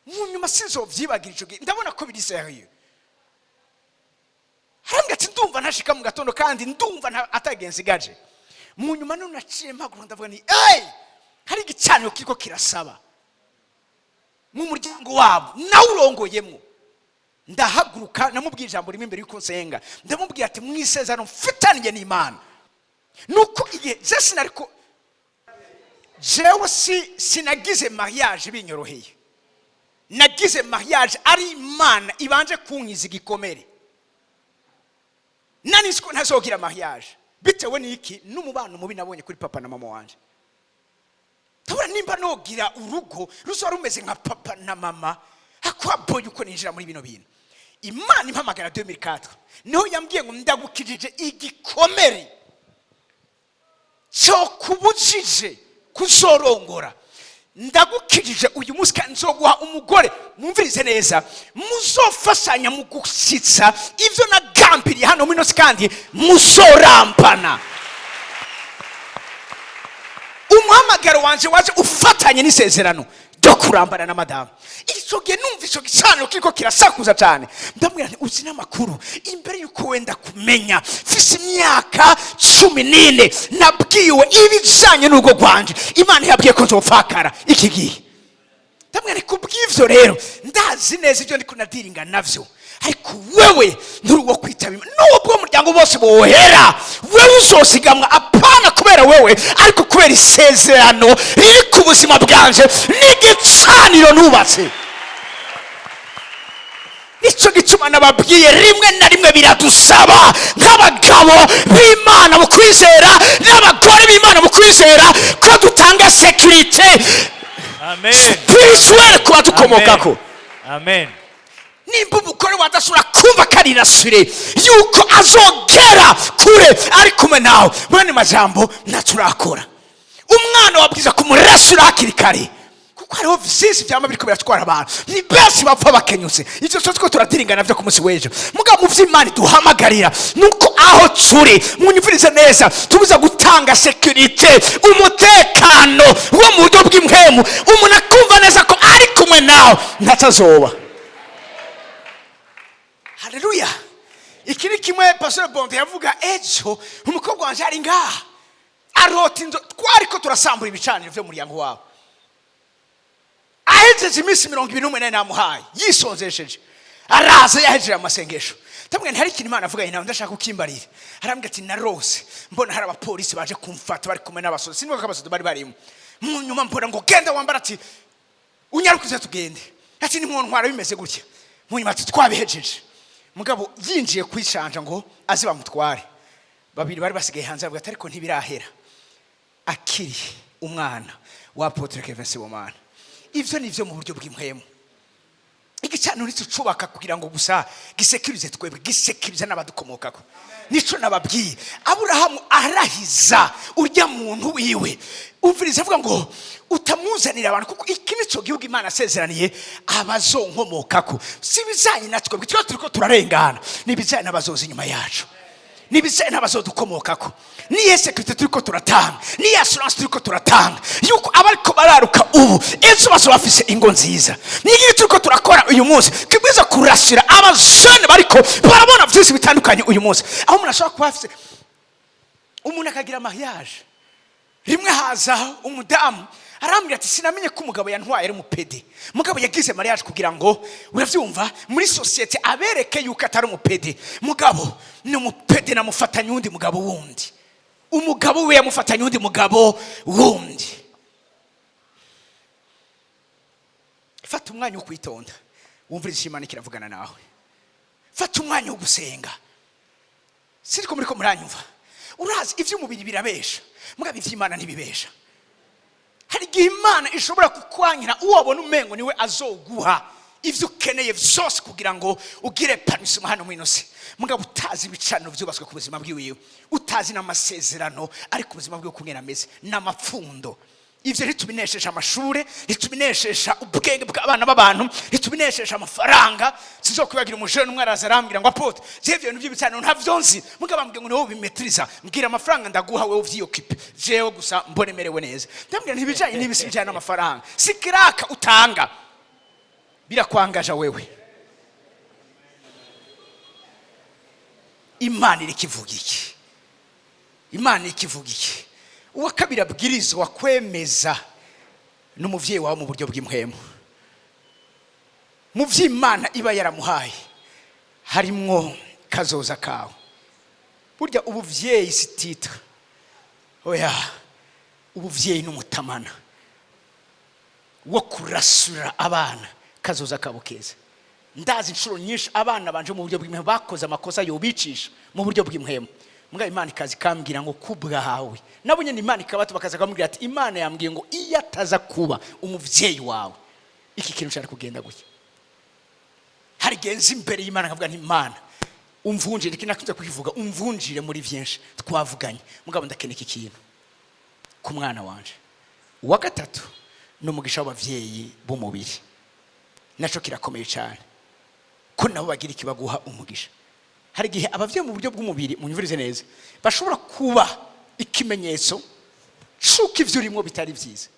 Mu nyuma sinzovyibagira ico gihe, ndabona ko biri sérieux. Harambwira ati ndumva ntashika mu gatondo kandi ndumva atagenze gaje. Mu nyuma none naciye mpagura ndavuga ni hari igicaniro kiriko kirasaba mu muryango wabo nawe urongoyemo. ndahaguruka namubwiye ijambo rimwe imbere y'uko nsenga ndamubwira ati mwisezerano mfitaniye n'Imana nuko igihe je sinariko jewe sinagize mariage binyoroheye nagize mariage ari Imana ibanje kunkiza igikomere nanisiko ntazogira mariage bitewe n'iki n'umubano mubi nabonye kuri papa na mama wanje tabura nimba nogira urugo ruzo rumeze nka papa na mama akwaboye uko ninjira muri bino bintu Imana impamagara 2004 niho yambwiye ngo ndagukijije igikomere cyo kubujije kuzorongora ndagukijije uyu munsi kandi nzoguha umugore mwumvirize neza muzofashanya mu gushyitsa ivyo nagambiriye hano muri nosi kandi muzorambana umuhamagaro wanje waje ufatanye n'isezerano ryo kurambana na madamu icyo gihe numva icyo gicaniro kiriko kirasakuza cyane ndamubwira nti uzi n'amakuru imbere y'uko wenda kumenya mfise imyaka 14 nabwiwe ibijanye n'urugo rwanje Imana yabwiye ko nzopfakara iki gihe ndamubwira nti kubw'ivyo rero ndazi neza ibyo ndiko nadiringa navyo ariko wewe nturuwo kwitaba n'ubwo umuryango bose bohera wewe uzosigamwa apana kubera wewe ariko kubera isezerano riri ku buzima bwanje n'igicaniro nubatse nicyo gituma nababwiye rimwe na rimwe biradusaba nk'abagabo b'Imana mu kwizera n'abagore b'Imana mu kwizera ko dutanga security spirituelle kuba dukomokako amen nimba umugore wadashobora kumva kari rasure yuko azogera kure ari kumwe nawe mwene majambo naturakora umwana wabwiza kumurasura hakiri kare kuko hariho visisi byama biriko biratwara abantu ni benshi bapfa bakenyutse ivyo twese turatiringana navyo ku munsi w'ejo mugabo mu vy'Imana duhamagarira nuko aho turi munyumvirize neza tubuza gutanga security umutekano wo mu buryo bw'impwemu umuntu akumva neza ko ari kumwe nawe ntatazoba. Haleluya. Ikiri kimwe Pastor Bonde yavuga ejo umukobwa wanje ari ngaha arota inzo twariko turasambura ibicaniro vyo muryango wawe ahejeje iminsi 28 namuhaye yisonzesheje araza yahejeje amasengesho tamwe ntari kintu Imana avuga ina ndashaka ukimbarira arambwira ati narose mbona hari abapolisi baje kumfata bari kumwe n'abasozi siniko kabasozi bari barimo mu nyuma mbona ngo genda wambara ati unyarukize tugende ati ni ntwara bimeze gutya mu nyuma ati twabihejeje mugabo yinjiye kwishanja ngo azi bamutware babiri bari basigaye hanze avuga ariko ntibirahera akiri umwana wa Apostle Kevin SIBOMANA ivyo nivyo mu buryo bw'impwemu igicaniro nicubaka kugira ngo gusa gisekurize twebwe gisekurize n'abadukomokako nico nababwiye Aburahamu arahiza urya muntu wiwe umviriza avuga ngo utamuzanira abantu kuko iki nico gihugu Imana asezeraniye abazonkomokako sibizanye natwe bityo turiko turarengana nibizanye n'abazoza inyuma yacu nibizanye n'abazodukomokako ni Yesu Kristo turiko turatanga ni assurance turiko turatanga yuko abariko bararuka ubu ejo baso bafise ingo nziza nigiri turiko turakora uyu munsi kibwiza kurashira abajene bariko barabona vyinshi bitandukanye uyu munsi aho umuntu ashobora kuba afise umuntu akagira mariage rimwe haza umudamu arambwira ati sinamenye ko umugabo yantwaye ari umupede mugabo yagize mariage kugira ngo uravyumva muri societe abereke yuko atari umupede mugabo ni umupede namufatanye undi mugabo wundi umugabo we yamufatanye undi mugabo wundi fata umwanya wo kwitonda wumviriza Imana kiravugana nawe fata umwanya wo gusenga siriko muri ko muranyumva urazi ivyo umubiri birabesha mugabo ivy'Imana ntibibesha hari igihe Imana ishobora kukwanyira uwabona umengo niwe azoguha ivyo ukeneye vyose kugira ngo ugire panisimo hano mwinose mugabo utazi ibicaniro vyubatswe ku buzima bwiwe utazi n'amasezerano ari ku buzima bwiwe kungena ameze n'amapfundo ivyo ritubinesheje amashure ritubinesheje ubwenge bw'abana b'abantu ritubinesheje amafaranga sizokwibagira umujene umwe araza arambwira ngo apote zevyo bintu by'ibicano ntavyonzi mugabo ambwiye ngo niwo bimetriza mbwira amafaranga ndaguha wewe uvyiyokipe jewe gusa mbonemerewe neza ndambwira ntibijanye n'ibisi bijanye n'amafaranga sikiraka utanga birakwangaja wewe Imana irikivuga iki Imana irikivuga iki uwa kabiri abwirizo wakwemeza n'umuvyeyi wawe mu buryo bw'impwemu mu vy'Imana iba yaramuhaye harimwo kazoza kawe. Burya ubuvyeyi si titre, oya ubuvyeyi n'umutamana wo kurasura abana kazoza kabo keza. Ndazi inshuro nyinshi abana banje mu buryo bw'imhemu bakoze amakosa yobicisha mu buryo bw'imhemu, mbwa Imana ikazi kambwira ngo kubwawe nabonye ni Imana ikabato bakaza kambwira ati Imana yambwiye ngo iyo ataza kuba umuvyeyi wawe iki kintu cyari kugenda gutya. Hari genzi imbere y'Imana nkavuga nti Imana umvunjire, kinakunze kukivuga umvunjire muri vyinshi twavuganye, mugabo ndakeneka ikintu ku mwana wanje. Uwa gatatu no mugisha w'abavyeyi b'umubiri, naco kirakomeye cyane ko nabo bagira ikibaguha umugisha. Hari gihe abavyeyi mu buryo bw'umubiri, munyumvirize neza, bashobora kuba ikimenyetso cuko ivyo urimo bitari vyiza.